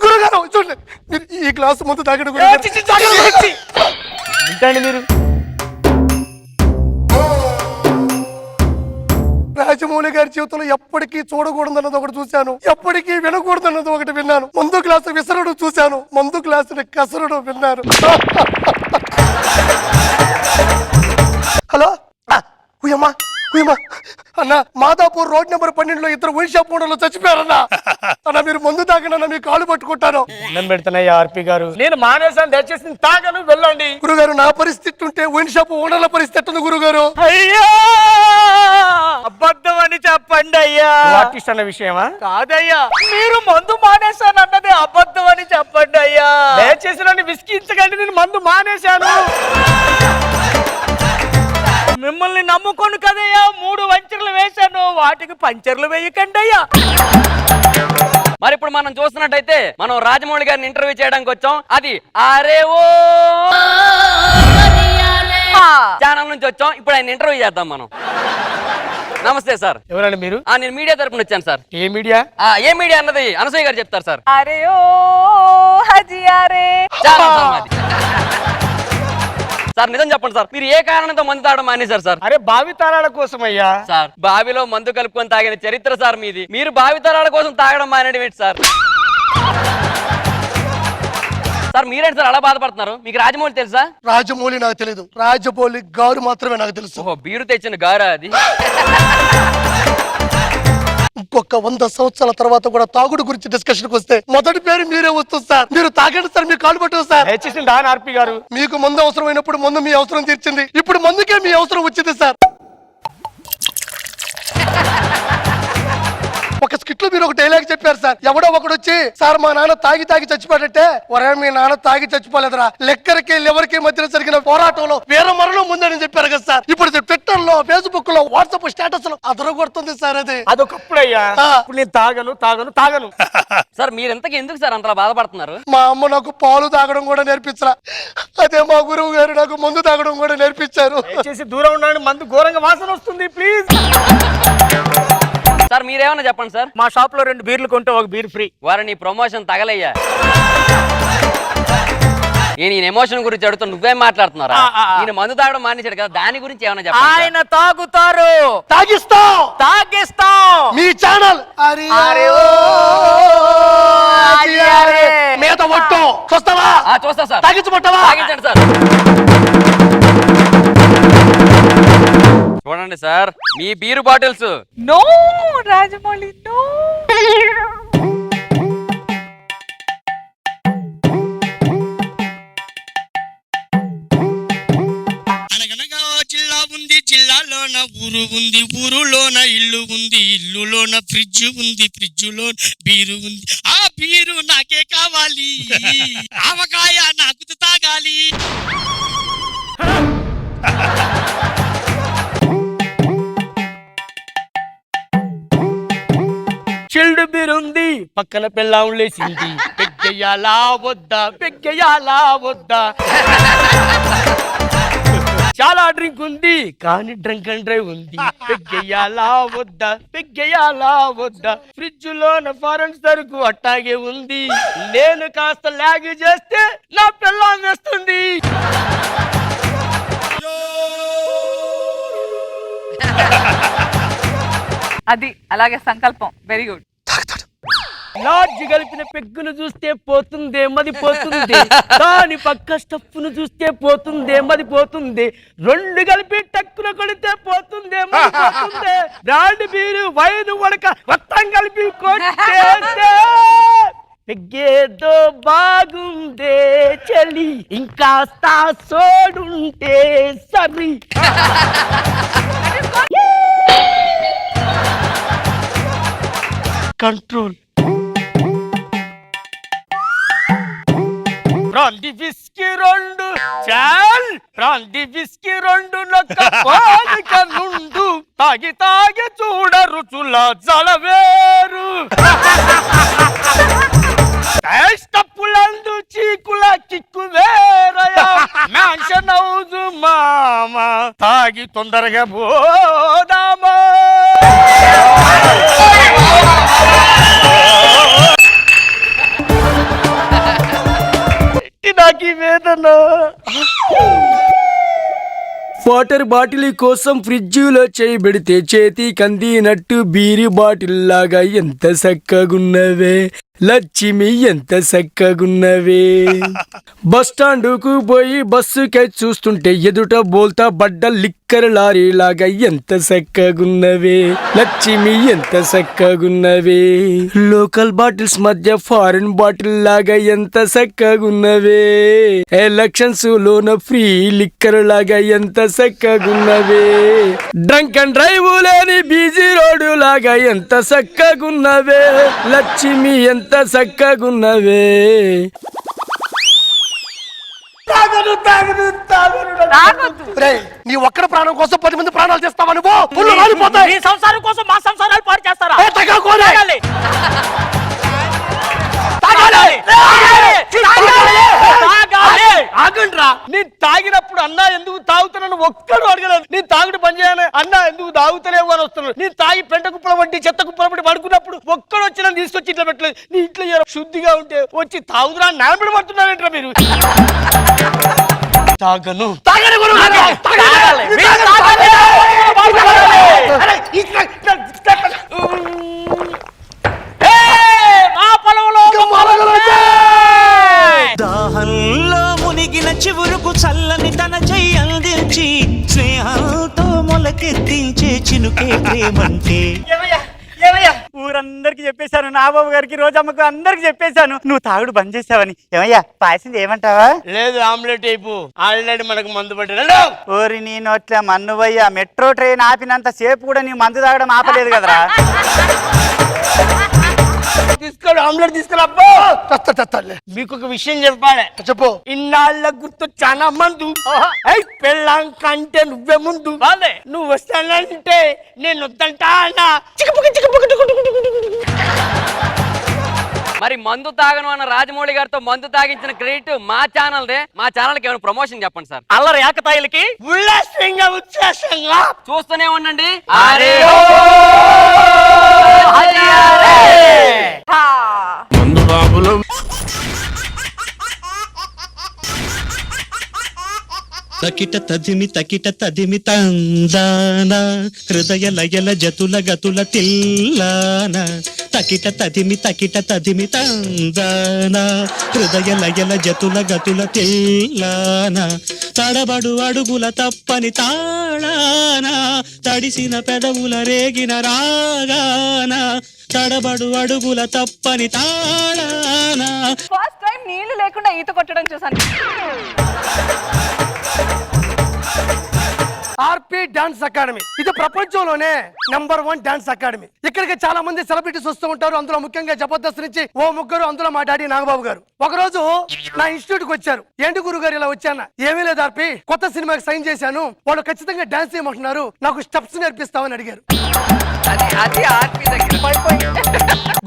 గురుగారు చూడండి, మీరు ఈ గ్లాసు మందు తాగడం ఏంటండి మీరు? రాజమౌళి గారి జీవితంలో ఎప్పటికీ చూడకూడదన్నది ఒకటి చూశాను, ఎప్పటికీ వినకూడదన్నది ఒకటి విన్నాను. మందు గ్లాసు విసరడు చూశాను, మందు గ్లాసుని కసరడు విన్నాను. హలో ఉయమ్మా ఉయమ్మా అన్న, మాదాపూర్ రోడ్ నెంబర్ 12లో 2 వైన్ షాప్ ఓనర్లు చచ్చిపోయారన్నా. అన్న మీరు మందు తాగనన్నా మీ కాలు పట్టుకుంటాను. అన్నం పెడుతున్నాయ్యా ఆర్పి గారు, నేను మానేశాను, దయచేసి తాగను, వెళ్ళండి. గురుగారు నా పరిస్థితి ఉంటే వైన్ షాప్ ఓనర్ల పరిస్థితి ఉంది గురుగారు. అయ్యా అబద్ధం అని చెప్పండి అయ్యా. ఆర్టిస్ట్ అన్న విషయమా? కాదయ్యా, మీరు మందు మానేశాను అన్నది అబద్ధం అని చెప్పండి అయ్యా. దయచేసి నన్ను విసిగించకండి, నేను మందు మానేశాను. మిమ్మల్ని నమ్ముకోను కదయ్యా 3 వంచర్లు వేశాను, వాటికి పంచర్లు వేయకండి అయ్యా. మరి ఇప్పుడు మనం చూస్తున్నట్టయితే మనం రాజమౌళి గారిని ఇంటర్వ్యూ చేయడానికి వచ్చాం. అది అరే ఓ ఛానల్ నుంచి వచ్చాం. ఇప్పుడు ఆయన ఇంటర్వ్యూ చేద్దాం మనం. నమస్తే సార్. ఎవరండి మీరు? నేను మీడియా తరపున వచ్చాను సార్. ఏ మీడియా? ఏ మీడియా అన్నది అనసూయ గారు చెప్తారు సార్. అరే ఓ హజీ అరే ఛానల్ సార్ మాది. సార్ నిజం చెప్పండి సార్, మీరు ఏ కారణంతో మందు తాగడం మానేశారు సార్? అరే భావితరాల కోసం అయ్యా. సార్ బావిలో మందు కలుపుకొని తాగిన చరిత్ర సార్ మీది. మీరు భావితరాల కోసం తాగడం మానేయడం ఏంటి సార్? సార్ మీరేంటి సార్ అలా బాధపడుతున్నారు? మీకు రాజమౌళి తెలుసా? రాజమౌళి నాకు తెలియదు, రాజమౌళి గారు మాత్రమే నాకు తెలుసు. ఓహో, బీరు తెచ్చిన గారా అది? ఇంకొక 100 సంవత్సరాల తర్వాత కూడా తాగుడు గురించి డిస్కషన్కి వస్తే మొదటి పేరు మీరే వస్తుంది సార్. మీరు తాగండి సార్, మీరు కాలు పట్టు సార్. ఆర్పి గారు, మీకు మందు అవసరమైనప్పుడు మందు మీ అవసరం తీర్చింది, ఇప్పుడు మందుకే మీ అవసరం వచ్చింది సార్. ఒక స్కిట్ లో మీరు ఒక డైలాగ్ చెప్పారు సార్. ఎవడో ఒకడు వచ్చి, సార్ మా నాన్న తాగి చచ్చిపోయాడంటే, ఒరే మీ నాన్న తాగి చచ్చిపోలేదురా, లెక్కరికి లివర్కి మధ్యన జరిగిన పోరాటంలో వేరే మరణం ముందని చెప్పారు కదా సార్. ఇప్పుడు ట్విట్టర్ లో, ఫేస్బుక్ లో, వాట్సాప్ స్టేటస్ లో అదరగొడుతుంది సార్. అది అదొకప్పుడు అయ్యా. ఇప్పుడు నేను తాగను. సార్ మీరు ఎందుకు సార్ అంతలా బాధపడుతున్నారు? మా అమ్మ నాకు పాలు తాగడం కూడా నేర్పించరా, అదే మా గురువు గారు నాకు మందు తాగడం కూడా నేర్పించారు. దూరం ఉండండి, మందు ఘోరంగా వాసన వస్తుంది, ప్లీజ్. సార్ మీరేమన్నా చెప్పండి సార్. మా షాప్ లో 2 బీర్లు కొంటే 1 బీర్ ఫ్రీ. వారిని ప్రమోషన్ తగలయ్యా. నేను ఎమోషన్ గురించి అడుగుతాను, నువ్వేం మాట్లాడుతున్నారా? ఈయన మందు తాగడం మానేశాడు కదా, దాని గురించి ఏమన్నా చెప్పండి. ఆయన తాగుతారు, తాగిస్తాం మీ ఛానల్ మీద పట్టు చూస్తావా? చూస్తా సార్. తాగించమంటావా? తాగించండి సార్. చూడండి సార్, మీ beer bottles. No Rajamouli no. అనగనగా జిల్లా ఉంది, జిల్లాలోన ఊరు ఉంది, ఊరులోన ఇల్లు ఉంది, ఇల్లులోన ఫ్రిడ్జ్ ఉంది, ఫ్రిడ్జ్లో బీరు ఉంది. ఆ బీరు నాకే కావాలి, ఆవకాయ నాకు తాగాలి. చిల్డ్ బీర్ ఉంది, పక్కన పిల్లం లేసింది, పెగ్గయ్యాలా వద్దా. చాలా డ్రింక్ ఉంది, కానీ డ్రంక్ అండ్ డ్రైవ్ ఉంది, పెగ్గయ్యాలా వద్దా. ఫ్రిడ్జ్ లోన ఫారెన్ సరుకు అట్టాగే ఉంది, నేను కాస్త లాగ్ చేస్తే నా పిల్లం వేస్తుంది. అది అలాగే సంకల్పం. Very good. లాడ్జ్ కలిపిన పెగ్గును చూస్తే పోతుందే మదిపోతుంది, దాని పక్క స్టఫ్ను చూస్తే పోతుందే మదిపోతుంది, 2 కలిపి టక్కున కొడితే పోతుందే మదిపోతుంది, బ్రాండ్ బీరు వైన్ వడక మొత్తం కలిపి కొట్టేస్తే పెగ్గేదో బాగుందే చలి, ఇంకా సోడుంటే సరి. కంట్రోల్. బ్రాండీ విస్కీ 2 చాల్, బ్రాండీ విస్కీ 2 నొక్క పాలిక నుండు, తాగి చూడ రుచుల జలవేరు, టప్పులందు చీకుల కిక్కు వేరయా, మ్యాన్షన్ హౌస్ మామ, తాగి తొందరగా పోదామా. నాకి వేదన. వాటర్ బాటిల్ కోసం ఫ్రిడ్జ్ లో చేయబెడితే చేతి కందినట్టు బీరి బాటిల్ లాగా ఎంత చక్కగున్నవే లక్ష్మి, ఎంత చక్కగున్నవే. బస్ స్టాండ్ కు పోయి బస్సుకై చూస్తుంటే ఎదుట బోల్తా బడ్డ లిక్కర్ లారీ లాగా ఎంత చక్కగున్నవే లక్ష్మి, ఎంత చక్కగున్నవే. లోకల్ బాటిల్స్ మధ్య ఫారిన్ బాటిల్ లాగా ఎంత చక్కగున్నవే. ఎలక్షన్స్ లోన ఫ్రీ లిక్కర్ లాగా ఎంత చక్కగున్నవే. డ్రంక్ అండ్ డ్రైవ్ లేని బీజీ రోడ్డు లాగా ఎంత చక్కగున్నవే లక్ష్మి, ఎంత చక్కగున్నవే. నీ ఒక్కడ ప్రాణం కోసం 10 మంది ప్రాణాలు చేస్తావా నువ్వు? సంసారం కోసం మా సంసారాలు పాడు చేస్తారా? ఆగండ్రా, నేను తాగినప్పుడు అన్నా ఎందుకు తాగుతున్నాను ఒక్కడు అడగలేదు. నేను తాగుడు పని చేయను అన్నా ఎందుకు తాగుతలేవు అని వస్తున్నాడు. నేను తాగి పెంట కుప్పల వంటి చెత్త కుప్పల వంటి పడుకున్నప్పుడు ఒక్కడు వచ్చి నన్ను తీసుకొచ్చి ఇట్లా పెట్టలేదు. నీ ఇంట్లో శుద్ధిగా ఉంటే వచ్చి తాగుదురా నానబడి పడుతున్నారంటారా మీరు? తాగను దాహంలో మునిగిన చివురుకు చల్లని తన చెయ్యి అందించి స్నేహంతో మొలకెత్తించే చినుకే ప్రేమంటే. ఊరందరికి చెప్పేశాను, నాగబాబు గారికి, రోజమ్మకు అందరికి చెప్పేశాను నువ్వు తాగుడు బంద్ చేసావని. ఏమయ్యా పాయసం చేయమంటావా? లేదు, ఆమ్లెట్ అయిపో. ఆల్రెడీ మనకు మందు పట్టాడు. ఓరి నీ నోట్ల మన్నువయ్యా, మెట్రో ట్రైన్ ఆపినంత సేపు కూడా నీ మందు తాగడం ఆపలేదు కదరా. తీసుకోడు ఆమ్లెట్ తీసుకురాబ్బో. మీకు ఒక విషయం చెప్పాలి. చెప్పు. ఇన్నాళ్ళ గుర్తు చాలా మందు పెళ్ళాం కంటే నువ్వే ముందు. నువ్వు వస్తానంటే నేను వద్దంటా అన్నా. మరి మందు తాగను అన్న రాజమౌళి గారితో మందు తాగించిన క్రెడిట్ మా ఛానల్ దే. మా ఛానల్ కి ఏమైనా ప్రమోషన్ చెప్పండి సార్. అల్లరి ఏకతాయిలకి ఉల్లాసంగా ఉచ్ఛ్వాసంగా చూస్తూనే ఉండండి. తకిట తదిమి తందాన హృదయ లయల జతుల గతుల తిల్లాన. తకిట తదిమి తందాన హృదయ లయల జతుల గతుల తిల్లాన. తడబడు అడుగుల తప్పని తాళాన తడిసిన పెదవుల రేగిన రాగాన. తడబడు అడుగుల తప్పని తాళాన. ఫస్ట్ టైం నీళ్లు లేకుండా ఈత కొట్టడం చూసాను. ఆర్పి డాన్స్ అకాడమీ ఇది ప్రపంచంలోనే #1 డాన్స్ అకాడమీ. ఇక్కడికి చాలా మంది సెలబ్రిటీస్ వస్తూ ఉంటారు. అందులో ముఖ్యంగా జబర్దస్త్ నుంచి ఓ ముగ్గురు, అందులో మా డాడీ నాగబాబు గారు. ఒక రోజు నా ఇన్స్టిట్యూట్ కి వచ్చారు. ఏంటి గురువు గారు ఇలా వచ్చాను? ఏమీ లేదు ఆర్పి, కొత్త సినిమాకి సైన్ చేశాను, వాళ్ళు ఖచ్చితంగా డాన్స్ చేయమంటున్నారు, నాకు స్టెప్స్ నేర్పిస్తామని అడిగారు.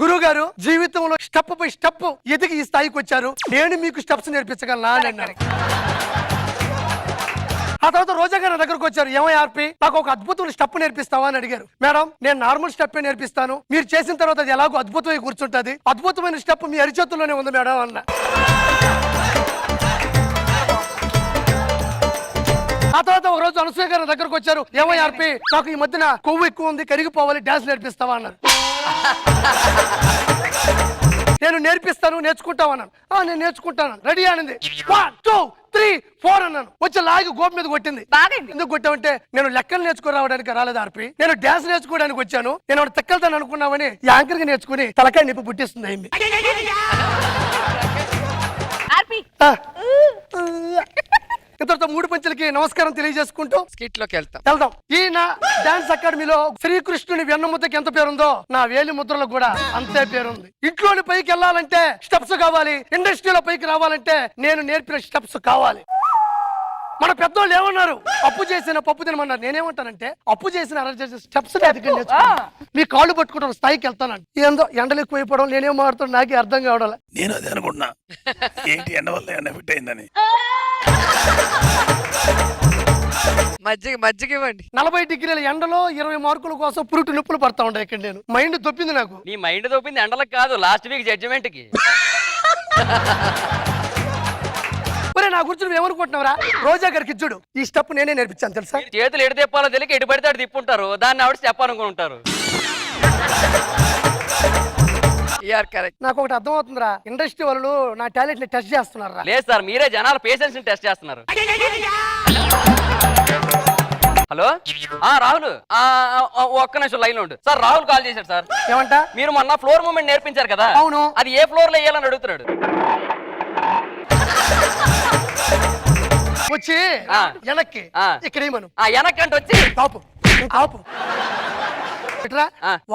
గురువు గారు జీవితంలో స్టెప్ పై స్టెప్ ఎదిగి ఈ స్థాయికి వచ్చారు, నేను మీకు స్టెప్స్ నేర్పించగలనా అని అన్నారు. ఆ తర్వాత రోజా గారు దగ్గరకు వచ్చారు. ఏమో ఆర్పి, నాకు ఒక అద్భుతమైన స్టెప్ నేర్పిస్తావా అని అడిగారు. మేడం, నేను నార్మల్ స్టెప్ నేర్పిస్తాను, మీరు చేసిన తర్వాత అది ఎలాగో అద్భుతమై కూర్చుంటది, అద్భుతమైన స్టెప్ మీ అరిచేతుల్లోనే ఉంది మేడం అన్న. ఆ తర్వాత ఒక రోజు అనసూయ గారి దగ్గరకు వచ్చారు. ఏమో ఆర్పి, నాకు ఈ మధ్యన కొవ్వు ఎక్కువ ఉంది, కరిగిపోవాలి, డాన్స్ నేర్పిస్తావా అన్నారు. నేను నేర్పిస్తాను, నేర్చుకుంటావన్నాను. నేను నేర్చుకుంటాను, రెడీ అనింది. 1 2 3 4 అన్నాను. వచ్చి లాగి గోపు మీద కొట్టింది. ఎందుకు కొట్టామంటే నేను లెక్కలు నేర్చుకుని రావడానికి రాలేదు ఆర్పి, నేను డాన్స్ నేర్చుకోవడానికి వచ్చాను, నేను తెక్కలుతాను అనుకున్నామని యాంకర్ గా నేర్చుకుని తలకాయ నిప్పు పుట్టిస్తుంది అయింది. ఇంతటితో 3 పంచులకి నమస్కారం తెలియజేసుకుంటూ స్కిట్ లోకి వెళ్దాం. ఈ నా డాన్స్ అకాడమీలో శ్రీకృష్ణుని వెన్నముద్దకి ఎంత పేరుందో నా వేలి ముద్రలకు కూడా అంతే పేరుంది. ఇంట్లోని పైకి వెళ్ళాలంటే స్టెప్స్ కావాలి, ఇండస్ట్రీలో పైకి రావాలంటే నేను నేర్పిన స్టెప్స్ కావాలి. మన పెద్దోళ్ళు ఏమన్నారు? అప్పు చేసిన పప్పు తినమన్నారు. నేనేమంటానంటే అప్పు చేసిన స్టెప్స్ మీ కాళ్ళు పట్టుకుంటాను, స్థాయికి వెళ్తానండి. ఏందో ఎండలు ఎక్కువైపోవడం, నేనేం మాడుతాను నాకే అర్థం కావడం. నేను అదే అనుకుంటున్నా, ఏంటి ఎండ వల్ల ఎండ ఫిట్ అయిందని. మజ్జిగ ఇవ్వండి. 40 డిగ్రీల ఎండలో 20 మార్కుల కోసం పురుటు నొప్పులు పడతా ఉంటాయి. ఇక్కడ నేను మైండ్ దొప్పింది నాకు. నీ మైండ్ దొప్పింది ఎండలకు కాదు, లాస్ట్ వీక్ జడ్జిమెంట్ కి. నా గురించి నువ్వు ఏమనుకుంటున్నావురా? రోజా గారికి చూడు, ఈ స్టెప్ నేనే నేర్పించాను తెలుసా. చేతులు ఎటు తిప్పాలో తెలియక ఎటు పడితే అటు తిప్పుంటారు, దాన్ని ఆవిడ చెప్పాలనుకుంటారు. నాకు ఒకటి అర్థం అవుతుందిరా, ఇండస్ట్రీ వాళ్ళు నా టాలెంట్ ని టెస్ట్ చేస్తున్నారు. లేదు సార్, మీరే జనాల పేషెన్స్ ని టెస్ట్ చేస్తున్నారు. హలో రాహుల్, ఒక్క నిమిషం లైన్ ఉండు సార్. రాహుల్ కాల్ చేశాడు సార్. ఏమంట? మీరు మొన్న ఫ్లోర్ మూమెంట్ నేర్పించారు కదా, అవును, అది ఏ ఫ్లోర్ లో వేయాలని అడుగుతున్నాడు. వచ్చి వెనక్కి ఇక్కడ ఏమను వెనక్కి అంటే వచ్చి టాపు టాపు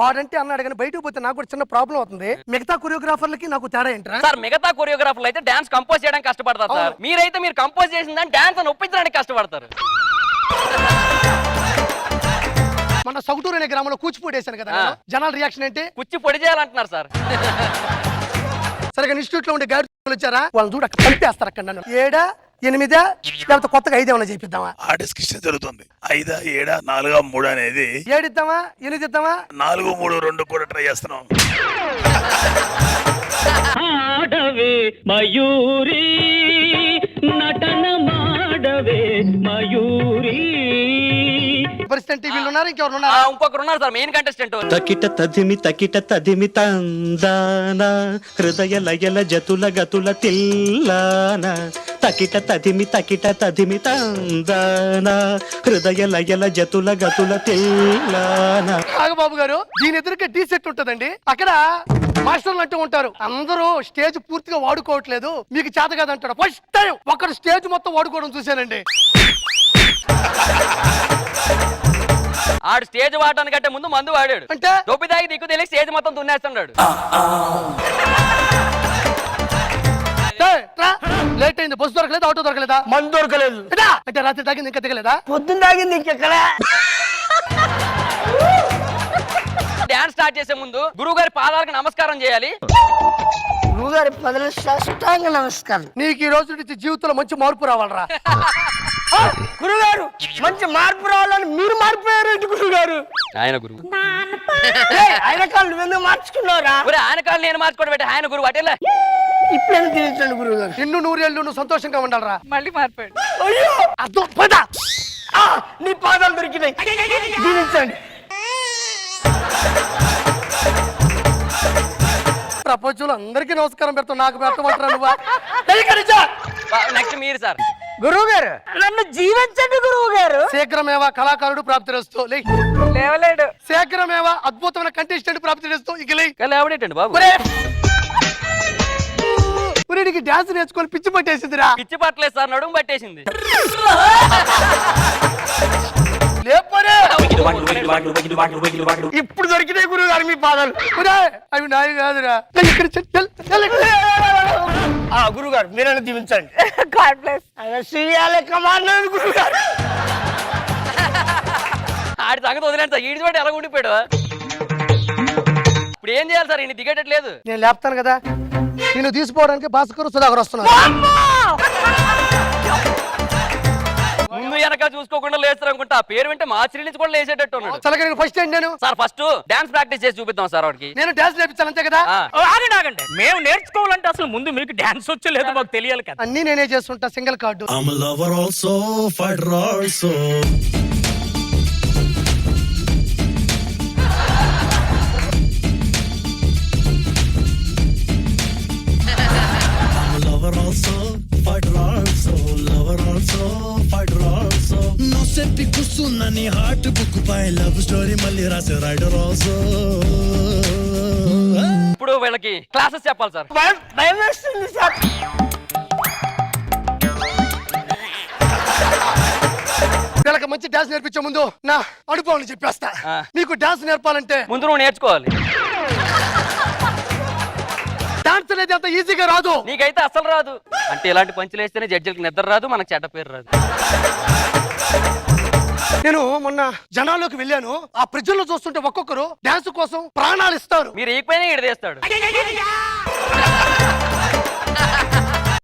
వాడంటే అన్నాడు కానీ బయటకు పోతే నాకు కూడా చిన్న ప్రాబ్లం అవుతుంది. మిగతా కొరియోగ్రాఫర్లకి నాకు తేడా ఏంట్రా? సార్ మిగతా కొరియోగ్రాఫర్లు అయితే డాన్స్ కంపోజ్ చేయడానికి కష్టపడతారు సార్, మీరైతే మీరు కంపోజ్ చేసిందని డాన్స్ అని ఒప్పించడానికి కష్టపడతారు. మన సౌటూరు అనే గ్రామంలో కూచిపూడి వేశాను కదా, జనాల రియాక్షన్ ఏంటి? కూచిపూడి చేయాలంటున్నారు సార్. సరిగా ఇన్స్టిట్యూట్ లో ఉండే గాడి వచ్చారా వాళ్ళని చూడ చంపేస్తారు అక్కడ నన్ను 7, 8 లేకపోతే కొత్తగా 5 ఏమైనా చేపిద్దామా? ఆ డిస్కషన్ జరుగుతుంది. 5, 7, 4, 3 అనేది 7 ఇద్దామా 8 ఇద్దామా? 4, 3, 2 కూడా ట్రై చేస్తున్నాం. ఆడవే మయూరి నటన మాడవే మయూరి. పరిస్థితి వీళ్ళు ఉన్నారు, ఇంకెవరు ఉన్నారు? ఇంకొకరు ఉన్నారు సార్, మెయిన్ కంటెస్టెంట్. తకిట తదిమి తందాన హృదయ లయల జతుల గతుల తిల్లాన తకిట తదిమి తందాన హృదయ లయల జతుల గతుల తిల్లాన. నాగబాబు గారు దీని ఎదురుగా టీ సెట్ ఉంటదండి, అక్కడ మాస్టర్లు అంటూ ఉంటారు అందరూ స్టేజ్ పూర్తిగా వాడుకోవట్లేదు మీకు చేత కాదంటాడు. ఫస్ట్ టైం ఒకరు స్టేజ్ మొత్తం వాడుకోవడం చూశానండి. ఆడు స్టేజ్ వాడటానికంటే ముందు మందు వాడాడు అంటే డొబ్బి తాగి దిక్కు తెలియక స్టేజ్ మొత్తం దున్నేస్తున్నాడు. లేట్ అయింది, బస్సు దొరకలేదు, ఆటో దొరకలేదా? మందు దొరకలేదు అంటే రాత్రి తాగింది ఇంకా దిగలేదా? పొద్దున్న తాగింది ఇంకెక్కడా? డాన్స్ స్టార్ట్ చేసే ముందు గురువు గారి పాదాలకు నమస్కారం చేయాలి. గురుగారి 10 సాష్టాంగ నమస్కారం. నీకు ఈ రోజు నుంచి జీవితంలో మంచి మార్పు రావాలరా. గురుగారు మంచి మార్పు రావాలని మీరు మారిపోయారు గురుగారు. ఆయన గురువు ఆయన కాళ్ళు నువ్వెందుకు మార్చుకున్నావురా? ఆయన కాళ్ళు నేను మార్చుకోవడం పెట్టి ఆయన గురువు అటేలా. ఇప్పుడు తీర్చండి గురుగారు. నిన్ను 100 ఏళ్ళు నువ్వు సంతోషంగా ఉండాలరా. మళ్ళీ మారిపోయాడు. అయ్యో అదో పద నీ పాదాలు దొరికినాయి, దీవించండి. ప్రపంచంలో అందరికీ నమస్కారం పెడతావు, నాకు పెట్టమంటారా నువ్వా? నెక్స్ట్ మీరు సార్. గురువు గారు నన్ను జీవించండి గురువు గారు. శీఘ్రమేవ కళాకారుడు ప్రాప్తిరస్తూ లేవలేడు. శీఘ్రమేవ అద్భుతమైన కంటెస్టెంట్ ప్రాప్తిరస్తూ ఇక లేవడేటండి బాబు. నీకు డాన్స్ నేర్చుకొని పిచ్చి పట్టేసిందిరా. పిచ్చి పట్టలేదు సార్, నడుము పట్టేసింది. ఇప్పుడు దొరికినాయి గురువు గారు మీ పాదాలు. అవి నాయి కాదురా. గురువు గారు మీరైనా దీవించండి. God bless. గురువు గారు ఆడి సంగతి వదిలేండి సార్, ఈడి చోట ఎలా ఉండిపోయాడు. ఇప్పుడు ఏం చేయాలి సార్, ఇన్ని దిగేటట్లేదు. నేను లేపుతాను కదా, నేను తీసుకోవడానికి భాస్కర్ సుధాకర్ వస్తున్నారు. ముందు వెనక చూసుకోకుండా లేస్తారు అనుకుంటా, పేరు వింటే మా ఆశ్రయి నుంచి కూడా లేచేటట్టు ఉన్నాడు. చలగని ఫస్ట్ ఏంటి నేను సార్ ఫస్ట్ డాన్స్ ప్రాక్టీస్ చేసి చూపిద్దాం సార్ వాడికి. నేను డాన్స్ నేర్పించాలి అంతే కదా. ఆగండి మేము నేర్చుకోవాలంటే అసలు ముందు మీకు డాన్స్ వచ్చలేదు మాకు తెలియాలి కదా. అన్ని నేనే చేస్తుంటా, single card. I'm a lover also, fighter also. I'm a lover also, fighter also, lover also, fighter also. No seppi kusuna ni heart book by love story malli rase rider also. ఇప్పుడు వీళ్ళకి classes చెప్పాలి sir. భయం వేస్తుంది sir. వీళ్ళకి మంచి dance నేర్పించే ముందు నా అనుభవాన్ని చెప్పేస్తా. మీకు డాన్స్ నేర్పాలంటే ముందు నువ్వు నేర్చుకోవాలి. డాన్స్ అనేది అంత ఈజీగా రాదు. నీకైతే అసలు రాదు. అంటే ఇలాంటి పంచులు వేస్తేనే జడ్జిలకు నిద్ర రాదు, మనకు చెడ్డ పేరు రాదు. నేను మొన్న జనాల్లోకి వెళ్ళాను, ఆ ప్రజల్లో చూస్తుంటే ఒక్కొక్కరు డాన్స్ కోసం ప్రాణాలు ఇస్తారు. మీరు ఈకపోయినా ఈడదేస్తాడు.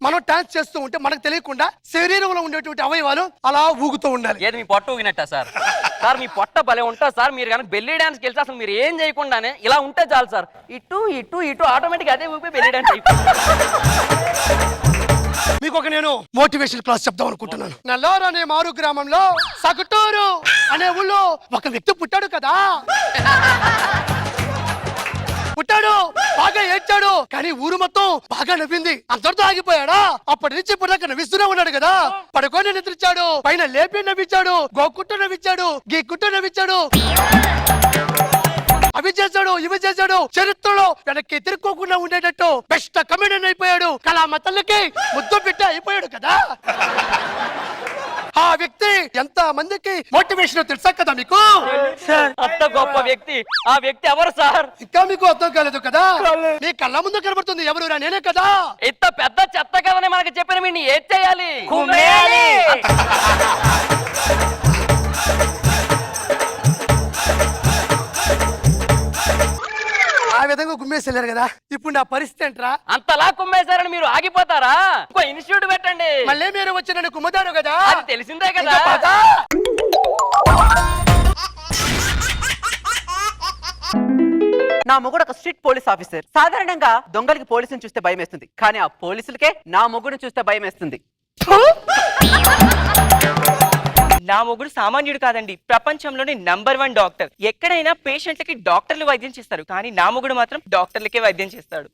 మనం డాన్స్ చేస్తూ ఉంటే మనకు తెలియకుండా శరీరంలో ఉండేటువంటి అవయవాలు అలా ఊగుతూ ఉండాలి. ఏది మీ పొట్ట ఊగినట్టా సార్? సార్ మీ పొట్ట భలే ఉంటా సార్. మీరు కనుక బెల్లీ డాన్స్ గెలిచి అసలు మీరు ఏం చేయకుండానే ఇలా ఉంటే చాలు సార్, ఇటు ఇటు ఇటు ఆటోమేటిక్ అదే ఊపి బెల్లీ డాన్స్ మీకు ఒక నేను మోటివేషన్ క్లాస్ చెప్దాం అనుకుంటున్నాను. నల్లారు అనే మారు గ్రామంలో సగటూరు అనే ఊళ్ళో ఒక వ్యక్తి పుట్టాడు కదా. పుట్టాడు, బాగా ఏడ్చాడు, కానీ ఊరు మొత్తం బాగా నవ్వింది. అంతటితో ఆగిపోయాడా? అప్పటి నుంచి ఇప్పటిదాకా నవ్విస్తూనే ఉన్నాడు కదా. పడుకొని నిద్రించాడు, పైన లేపి నవ్వించాడు, గోక్కుంటూ నవ్వించాడు, గీక్కుంటూ నవ్వించాడు, అవి చేశాడు, ఇవి చేశాడు. చరిత్రలో వెనక్కి తిరుక్కోకుండా ఉండేటట్టు బెస్ట్ కమెడియన్ అయిపోయాడు. కళామ తల్లికి ముద్దు బిడ్డ అయిపోయాడు కదా. ఆ వ్యక్తి ఎంత మందికి మోటివేషన్ తెలుసా కదా మీకు? అంత గొప్ప వ్యక్తి, ఆ వ్యక్తి ఎవరు సార్? ఇంకా మీకు అర్థం కాలేదు కదా? మీ కళ్ళ ముందు కనబడుతుంది ఎవరు? నేనే కదా. ఇంత పెద్ద చెత్త కథని మనకి చెప్పిన వీడిని ఏం చేయాలి? ఆ విధంగా ఎలాగో గుమ్మేసి వెళ్ళారు కదా, ఇప్పుడు నా పరిస్థితి ఏంట్రా? అంతలా కుమ్మేశారని మీరు ఆగిపోతారా? ఇంకో ఇన్స్టిట్యూట్ పెట్టండి. మళ్ళీ మీరు వచ్చి నన్ను కుమ్మదారు కదా, అది తెలిసిందే కదా. ఇంకా పద. నా మొగుడు ఒక స్ట్రిక్ట్ పోలీస్ ఆఫీసర్. సాధారణంగా దొంగలకి పోలీసుని చూస్తే భయం వేస్తుంది, కానీ ఆ పోలీసులకే నా మొగుడిని చూస్తే భయం వేస్తుంది. నా మొగుడు సామాన్యుడు కాదండి, ప్రపంచంలోనే #1 డాక్టర్. ఎక్కడైనా పేషెంట్లకి డాక్టర్లు వైద్యం చేస్తారు, కానీ నా మొగుడు మాత్రం డాక్టర్లకే వైద్యం చేస్తాడు.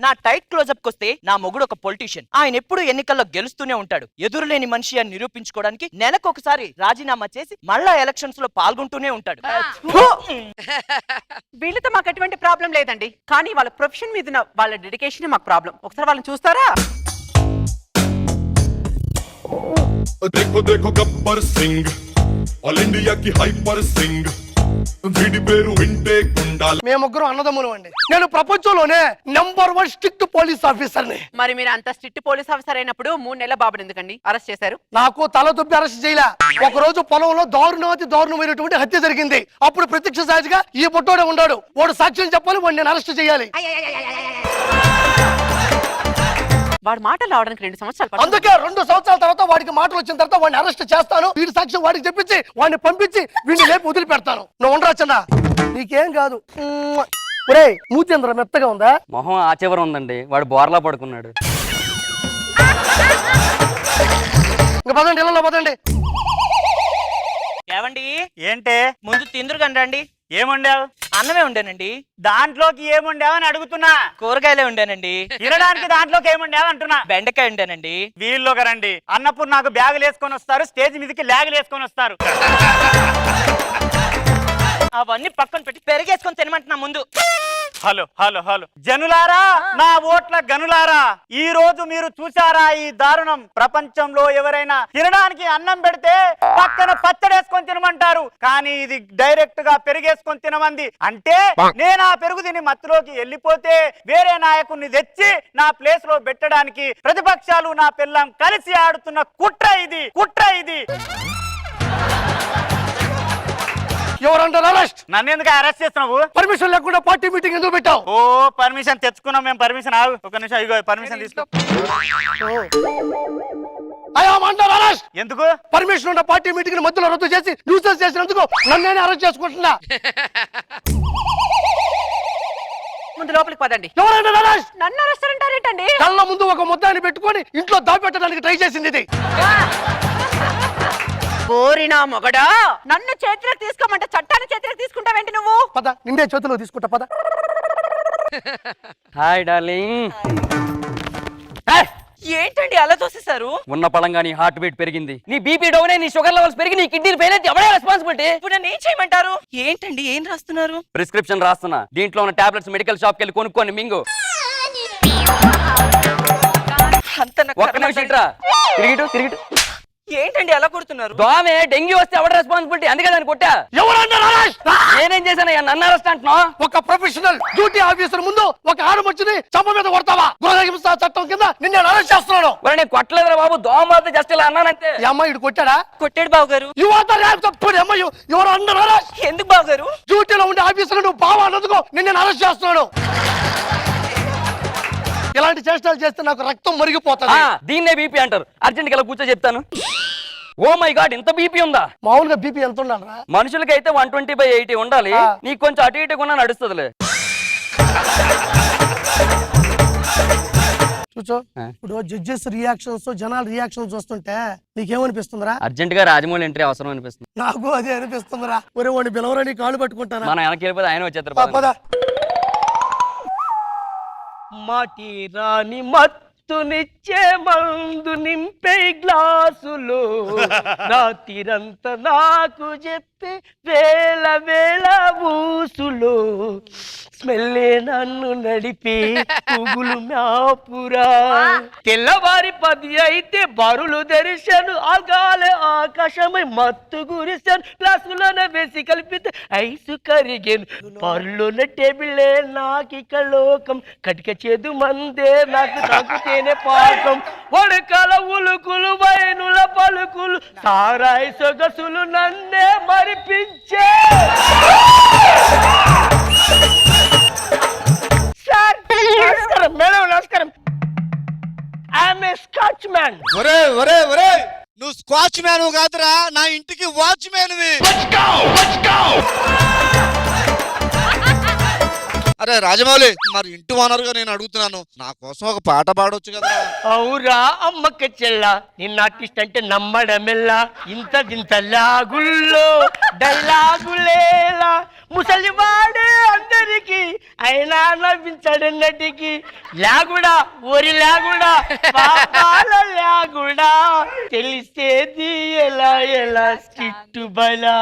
నా టైట్ క్లోజప్ కొస్తే నా మొగుడు ఒక పొలిటీషియన్. ఆయన ఎప్పుడు ఎన్నికల్లో గెలుస్తూనే ఉంటాడు. ఎదురులేని మనిషి అని నిరూపించుకోవడానికి నెలకొకసారి రాజీనామా చేసి మళ్ళా ఎలక్షన్స్ లో పాల్గొంటూనే ఉంటాడు. వీళ్ళతో మాకు ఎటువంటి ప్రాబ్లం లేదండి, కానీ వాళ్ళ ప్రొఫెషన్ మీద వాళ్ళ డెడికేషన్ మాకు ప్రాబ్లం. ఒకసారి వాళ్ళని చూస్తారా? देखो देखो गब्बर सिंह ऑल इंडिया की हाइपर सिंह వీడి పేరు వింటే గుండాలు. మేము ముగ్గురు అన్నదమ్ములు అండి. నేను ప్రపంచంలోనే #1 స్ట్రిక్ట్ పోలీస్ ఆఫీసర్ని. మరి మీరు అంత స్ట్రిక్ట్ పోలీస్ ఆఫీసర్ అయినప్పుడు 3 నెలల బాబుని ఎందుకండి అరెస్ట్ చేశారు? నాకు తల దుబ్బి అరెస్ట్ చేయలే. ఒక రోజు పొలంలో దారుణమైనటువంటి హత్య జరిగింది. అప్పుడు ప్రత్యక్ష సాక్షిగా ఈ పొట్టోడే ఉన్నాడు. వాడు సాక్ష్యం చెప్పాలి, వాడిని నేను అరెస్ట్ చేయాలి. వాడు మాటలు రావడానికి 2 సంవత్సరాలు. అందుకే 2 సంవత్సరాల తర్వాత వాడికి మాటలు వచ్చిన తర్వాత వాడిని అరెస్ట్ చేస్తాను. వీడి సాక్ష్యం వాడికి చెప్పించి వాడిని పంపించి వీడిని లేపి వదిలిపెడతాను. నువ్వు ఉండరాచన్న, నీకేం కాదు. ఒరే మూతేంద్ర మెత్తగా ఉందా? మొహం ఆ చివర ఉందండి, వాడు బోర్లా పడుకున్నాడు. ఇంకా పదండి, ఇళ్ళలో పదండి. ఏవండి ఏంటే? ముందు తిందురు కానీ రండి. ఏముండావు? అన్నమే ఉండానండి. దాంట్లోకి ఏముండావు అని అడుగుతున్నా. కూరగాయలే ఉండానండి. తినడానికి దాంట్లోకి ఏముండావు అంటున్నా. బెండకాయ ఉండానండి. వీళ్ళోకి రండి, అన్నప్పుడు నాకు బ్యాగులు వేసుకొని వస్తారు, స్టేజ్ మీదకి ల్యాగులు వేసుకొని వస్తారు. అవన్నీ పక్కన పెట్టి పెరిగేసుకొని తినమంటున్నా ముందు. హలో హలో హలో జనులారా, నా ఓట్ల గనులారా, ఈ రోజు మీరు చూసారా ఈ దారుణం? ప్రపంచంలో ఎవరైనా తినడానికి అన్నం పెడితే పక్కన పచ్చడేసుకొని తినమంటారు, కానీ ఇది డైరెక్ట్ గా పెరిగేసుకొని తినమంది. అంటే నేను ఆ పెరుగు తిని మత్తులోకి వెళ్ళిపోతే వేరే నాయకుడిని తెచ్చి నా ప్లేస్ లో పెట్టడానికి ప్రతిపక్షాలు నా పిల్లం కలిసి ఆడుతున్న కుట్ర ఇది, కుట్ర ఇది. ఎవరంటారు అరెస్ట్? నన్ను ఎందుకు అరెస్ట్ చేస్తున్నావు? పర్మిషన్ లేకుండా పార్టీ మీటింగ్ ఎందుకు పెట్టావు? ఓ పర్మిషన్ తెచ్చుకున్నాం మేము. పర్మిషన్ ఆగు, ఒక నిమిషం. ఇగో పర్మిషన్ తీసుకో. ఎందుకు? పర్మిషన్ ఉన్న పార్టీ మీటింగ్ మధ్యలో రద్దు చేసి న్యూసెన్స్ చేసినందుకు నన్ను అరెస్ట్ చేసుకుంటున్నా. ముందు లోపలికి పదండి. నన్ను అరెస్ట్ అంటారేంటండి? కళ్ళ ముందు ఒక ముద్దాన్ని పెట్టుకొని ఇంట్లో దాపెట్టడానికి ట్రై చేసింది ఇది. కోరినా మొగడా, నన్ను చేతిలోకి తీసుకోమంటే చట్టాన్ని చేతిలోకి తీసుకుంటావేంటి నువ్వు? పద, నిండే చేతిలో తీసుకుంటా పద. Hi darling. ఏంటండి అలా చూసేశారు? ఉన్న పళంగా నీ హార్ట్ బీట్ పెరిగింది, నీ బీపీ డౌన్ అయి నీ షుగర్ లెవెల్స్ పెరిగి నీ కిడ్నీలు ఫెయిల్ అయితే ఎవడే రెస్పాన్సిబిలిటీ? ఇప్పుడు నన్ను ఏం చేయమంటారు? ఏంటండి ఏం రాస్తున్నారు? ప్రిస్క్రిప్షన్ రాస్తున్నా. దీంట్లో ఉన్న టాబ్లెట్స్ మెడికల్ షాప్ కి వెళ్ళి కొనుక్కోండి, మింగు. ఒక్క నిమిషం ఇట్రా. తిరిగిటు. ఏంటండి అలా కొడుతున్నారు? దోమే డెంగ్యూ వస్తే ఎవడ రెస్పాన్సిబిలిటీ? అందుకే దాన్ని కొట్టా. నేనేం చేశాను? నన్ను అరెస్ట్ అంటున్నావు? ఒక ప్రొఫెషనల్ డ్యూటీ ఆఫీసర్ ముందు ఒక ఆడమొచ్చిని చంప మీద కొడతావా? గృహహింస చట్టం కింద నిన్ను అరెస్ట్ చేస్తున్నాను. నేను కొట్టలేదురా బాబు, దోమ జస్ట్ ఇలా అన్నానంతే. ఈ అమ్మాయి ఇటు కొట్టాడా? కొట్టాడు బాబు గారు. ఎవరు అన్నారు అరెస్ట్? ఎందుకు బాబు గారు? డ్యూటీలో ఉండే ఆఫీసర్ నువ్వు బావా అన్నందుకు నిన్ను అరెస్ట్ చేస్తున్నాను. ఇలాంటి చేష్టాలు చేస్తే నాకు రక్తం మరిగిపోతుంది. దీన్నే బీపీ అంటారు. అర్జెంట్ గా కూర్చో చెప్తాను. ఓ మై గాడ్, ఇంత బీపీ ఉందా? మామూలుగా బీపీ ఎంత ఉండాలరా? మనుషులకైతే 120/80 ఉండాలి. నీకు కొంచెం అటు ఇటు కూడా నడుస్తుందిలే. చూచో, ఇప్పుడు జడ్జెస్ రియాక్షన్స్, జనాల రియాక్షన్స్ వస్తుంటే నీకేమనిపిస్తుందిరా? అర్జెంట్ గా రాజమౌళి ఎంట్రీ అవసరం అనిపిస్తుంది. నాకు అదే అనిపిస్తుందిరా. ఒరే వాడిని బిలవరా, నీ కాళ్ళు పట్టుకుంటారా? మనం వెనక్కి వెళ్ళిపోతే ఆయన వచ్చేస్తారు. మాటి రాని మత్తునిచ్చే మందు నింపే గ్లాసులో నా తీరంత నాకు చెప్పే వేల వేల ఊసులో స్మెల్లే నన్ను నడిపే పుగులు మ్యాపురా. తెల్లవారి 10 అయితే బరులు తెరిశాను, ఆగాలే ఆకాశమై మత్తు గురిశాను. గ్లాసులోనే వేసి కలిపితే ఐసు కరిగేను, పరులోన టేబులే నాకిక లోకం. కటిక చేదు మందే నాకు తాకుతేనే పాకం. వడకల ఉలుకులు వైనుల పలుకులు సారాయి సొగసులు నన్నే మరిపించే. సార్ నమస్కారం మేడం, నమస్కారం. I'm a scotch man. ఒరే ఒరే ఒరే, నువ్వు స్కాచ్ మ్యాన్ కాదురా, నా ఇంటికి వాచ్ మ్యాన్వి. అరే రాజమౌళి, మరి ఇంటి ఓనర్గా నేను అడుగుతున్నాను, నా కోసం ఒక పాట పాడొచ్చు కదా? అవురా అమ్మక్క చెల్ల, నిన్న ఆర్టిస్ట్ అంటే నమ్మడమెల్లా, ఇంత దింత లాగుల్లో డైలాగులేలా, ముసలివాడే అందరికి అయినా నవ్వించడన్నటికి, లాగుడా ఓరి లాగుడా పాపాల లాగుడా, తెలిసేది ఎలా ఎలా స్కిట్టు బలా.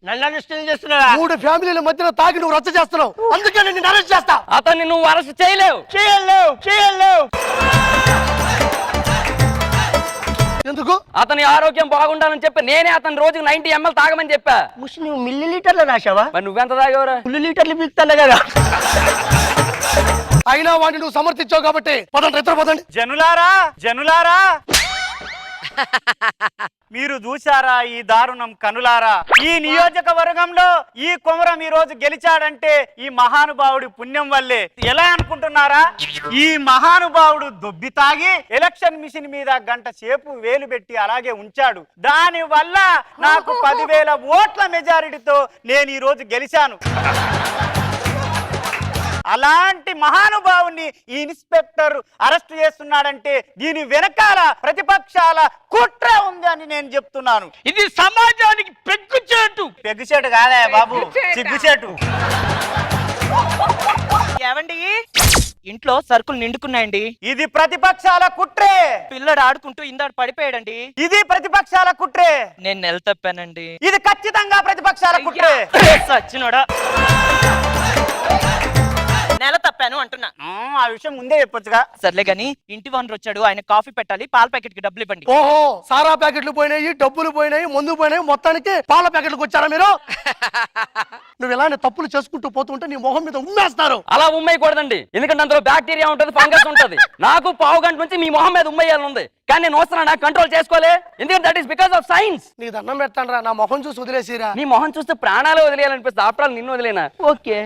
నన్ను అరెస్ట్ చేస్తున్నావా? 3 ఫ్యామిలీల మధ్యన తాగి నువ్వు రచ్చ చేస్తున్నావు, అందుకే నేను అరెస్ట్ చేస్తా. అతన్ని నువ్వు అరెస్ట్ చేయలేవు. చేయలేవు. ఎందుకు? అతని ఆరోగ్యం బాగుండాలని చెప్పి నేనే అతని రోజుకు 90 ml తాగమని చెప్పా. ముసి నువ్వు మిల్లీ లీటర్లు రాశావా? మరి నువ్వెంత తాగేవరా? ఫుల్ లీటర్లు పీకుతాను కదా. అయినా వాడిని నువ్వు సమర్థించావు కాబట్టి పదండి, ఇద్దరు పదండి. జనులారా మీరు చూశారా ఈ దారుణం కనులారా? ఈ నియోజకవర్గంలో ఈ కొమరం ఈ రోజు గెలిచాడంటే ఈ మహానుభావుడి పుణ్యం వల్లే. ఎలా అనుకుంటున్నారా? ఈ మహానుభావుడు దొబ్బి తాగి ఎలక్షన్ మిషన్ మీద గంట సేపు వేలు పెట్టి అలాగే ఉంచాడు. దాని వల్ల నాకు 10,000 ఓట్ల మెజారిటీతో నేను ఈ రోజు గెలిచాను. అలాంటి మహానుభావుని ఈ ఇన్స్పెక్టర్ అరెస్ట్ చేస్తున్నాడంటే దీని వెనకాల ప్రతిపక్షాల కుట్ర ఉంది అని నేను చెప్తున్నాను. ఇది సమాజానికి పెగ్గుచేటు కాదా బాబు, సిగ్గుచేటు. ఏవండి, ఇంట్లో సరుకులు నిండుకున్నాయండి. ఇది ప్రతిపక్షాల కుట్రే. పిల్లడు ఆడుకుంటూ ఇందాడు పడిపోయాడండి. ఇది ప్రతిపక్షాల కుట్రే. నేను నెల తప్పానండి. ఇది ఖచ్చితంగా ప్రతిపక్షాల కుట్రే. సచ్చినోడా, నెల తప్పాను అంటున్నా. ఆ విషయం ముందే చెప్పొచ్చుగా. సర్లే గాని ఇంటి ఓనర్ వచ్చాడు, ఆయన కాఫీ పెట్టాలి, పాల ప్యాకెట్ కి డబ్బులు ఇవ్వండి. ఓహో, సారా ప్యాకెట్లు పోయినాయి, డబ్బులు పోయినాయి, మందు పోయినాయి, మొత్తానికి పాల ప్యాకెట్లకు వచ్చారా మీరు? నువ్వు ఇలాంటి తప్పులు చేసుకుంటూ పోతుంటే నీ మొహం మీద ఉమ్మేస్తారు. అలా ఉమ్మేయకూడదండి, ఎందుకంటే అందులో బ్యాక్టీరియా ఉంటది, ఫంగస్ ఉంటది. నాకు పావు గంట నుంచి మీ మొహం మీద ఉమ్మేయాలని ఉంది, కానీ నేను వస్తున్నా, కంట్రోల్ చేసుకోలే. ఎందుకంటే that is because of science. నీ దండం పెడతాను రా, నా మొహం చూసి వదిలేసిరా. నీ మొహం చూస్తే ప్రాణాలు వదిలేయాలనిపిస్తుంది. ఆఫ్టర్ ఆల్ నిన్ను వదిలేనా? ఓకే.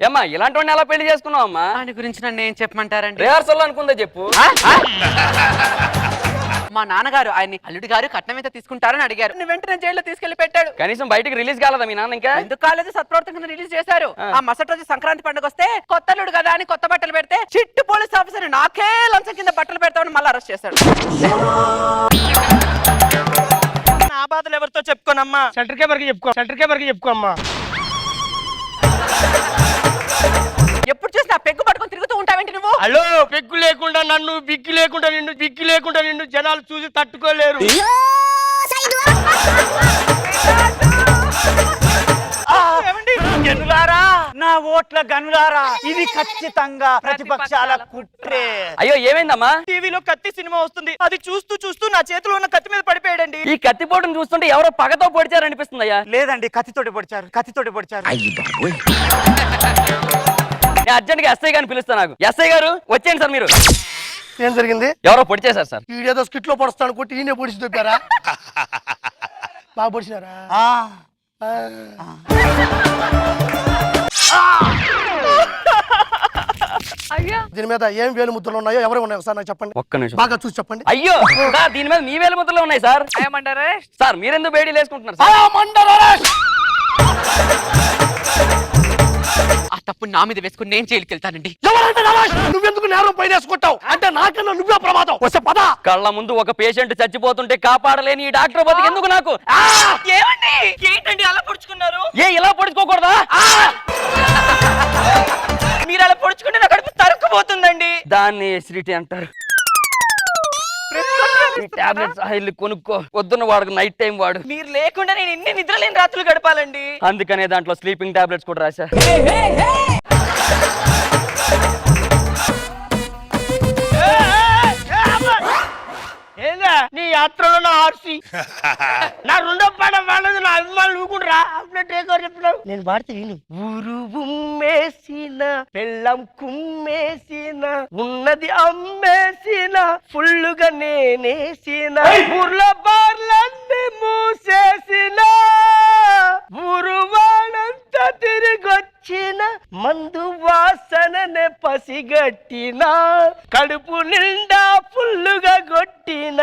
ఏమ్మా, ఇలాంటి వాడిని ఎలా పెళ్లి చేసుకున్నావు అమ్మా? దాని గురించి నన్ను ఏం చెప్పమంటారండి? రిహార్సల్ అనుకుందా చెప్పు. మా నాన్నగారు ఆయన్ని అల్లుడి గారు కట్నం ఎంత తీసుకుంటారని అడిగారు. వెంటనే జైల్లో తీసుకెళ్లి పెట్టాడు. కనీసం బయటికి రిలీజ్ కాలేదా మీ నాన్న? ఇంకా ఎందుకు కాలేదు, సత్ప్రవర్తన కింద రిలీజ్ చేశారు. ఆ మసటి రోజు సంక్రాంతి పండుగ వస్తే కొత్త అల్లుడు కదా అని కొత్త బట్టలు పెడితే చిట్టు పోలీస్ ఆఫీసర్ నాకే లంచం కింద బట్టలు పెడతామని మళ్ళీ అరెస్ట్ చేశాడు. నా బాధలు ఎవరితో చెప్పుకోనమ్మా? సెంటర్ కేబర్కి చెప్పుకో అమ్మా. ఎప్పుడు చూసినా పెగ్గు పట్టుకొని తిరుగుతూ ఉంటావేంటి నువ్వు? హలో, పెగ్గు లేకుండా నన్ను, బిగ్గు లేకుండా నిన్ను జనాలు చూసి తట్టుకోలేరు. గనులారా, నా ఓట్ల గనులారా, ఇది ఖచ్చితంగా ప్రతిపక్షాల కుట్రే. అయ్యో ఏమైందమ్మా? టీవీలో కత్తి సినిమా వస్తుంది, అది చూస్తూ చూస్తూ నా చేతిలో ఉన్న కత్తి మీద పడిపోయాడండి. ఈ కత్తిపోటును చూస్తుంటే ఎవరో పగతో పొడిచారనిపిస్తుందయ్యా. లేదండి, కత్తితోటి పొడిచారు. నేను అర్జెంట్ గా ఎస్ఐ గారిని పిలుస్తా. నాకు ఎస్ఐ గారు వచ్చేయండి సార్. మీరు ఏం జరిగింది? ఎవరో పొడిచేశారు సార్. ఈడేదో స్కిట్ లో పొడుస్తాను కొట్టి ఈయనే పొడిచి దొప్పారా? బాగా పొడిచినారా? దీని మీద ఏం వేలు ముద్రలు ఉన్నాయో ఎవరు ఉన్నాయో సార్ నాకు చెప్పండి. ఒక్క నిమిషం బాగా చూసి చెప్పండి. అయ్యో సార్, దీని మీద మీ వేలు ముద్రలు ఉన్నాయి సార్. సార్ మీరెందుకు బేడీలు వేసుకుంటున్నారు సార్? ఆ తప్పు నా మీద వేసుకుని నేను జైలుకి వెళ్తానండి. నువ్వెందుకు నేరం పైన వేసుకుంటావు? అంటే నాకన్నా నువ్వే ప్రమాదం. వస్తే పద. కళ్ళ ముందు ఒక పేషెంట్ చచ్చిపోతుంటే కాపాడలేని ఈ డాక్టర్ బతికి ఎందుకు నాకు? ఏమండి, ఏంటండి అలా పొడుచుకున్నారు? ఇలా పొడుచుకోకూడదా? మీరు అలా పొడుచుకుంటే నా కడుపు తరుక్కుపోతుందండి. దాన్ని ఎసిడిటీ అంటారు. టాబ్లెట్స్ వెళ్ళి కొనుక్కో, పొద్దున్న వాడు నైట్ టైం వాడు. మీరు లేకుండా నేను ఎన్ని నిద్రలేని రాత్రులు గడపాలండి. అందుకనే దాంట్లో స్లీపింగ్ టాబ్లెట్స్ కూడా రాశా. ఏందా నీ యాత్రలో నా ఆర్సి, నా రెండో పాట వాళ్ళది, నా అభిమానులు ఊకుంటారా? నేను పాడితే విను. ఊరు ఉమ్మేసిన పెళ్ళం కుమ్మేసిన ఉన్నది అమ్మేసిన ఫుల్లుగా నేనేసిన ఊర్లో బార్లన్నీ మూసేసిన ఊరు వాడంతా తిరిగొచ్చిన మందు వాసననే పసిగట్టిన కడుపు నిండా ఫుల్లుగా కొట్టిన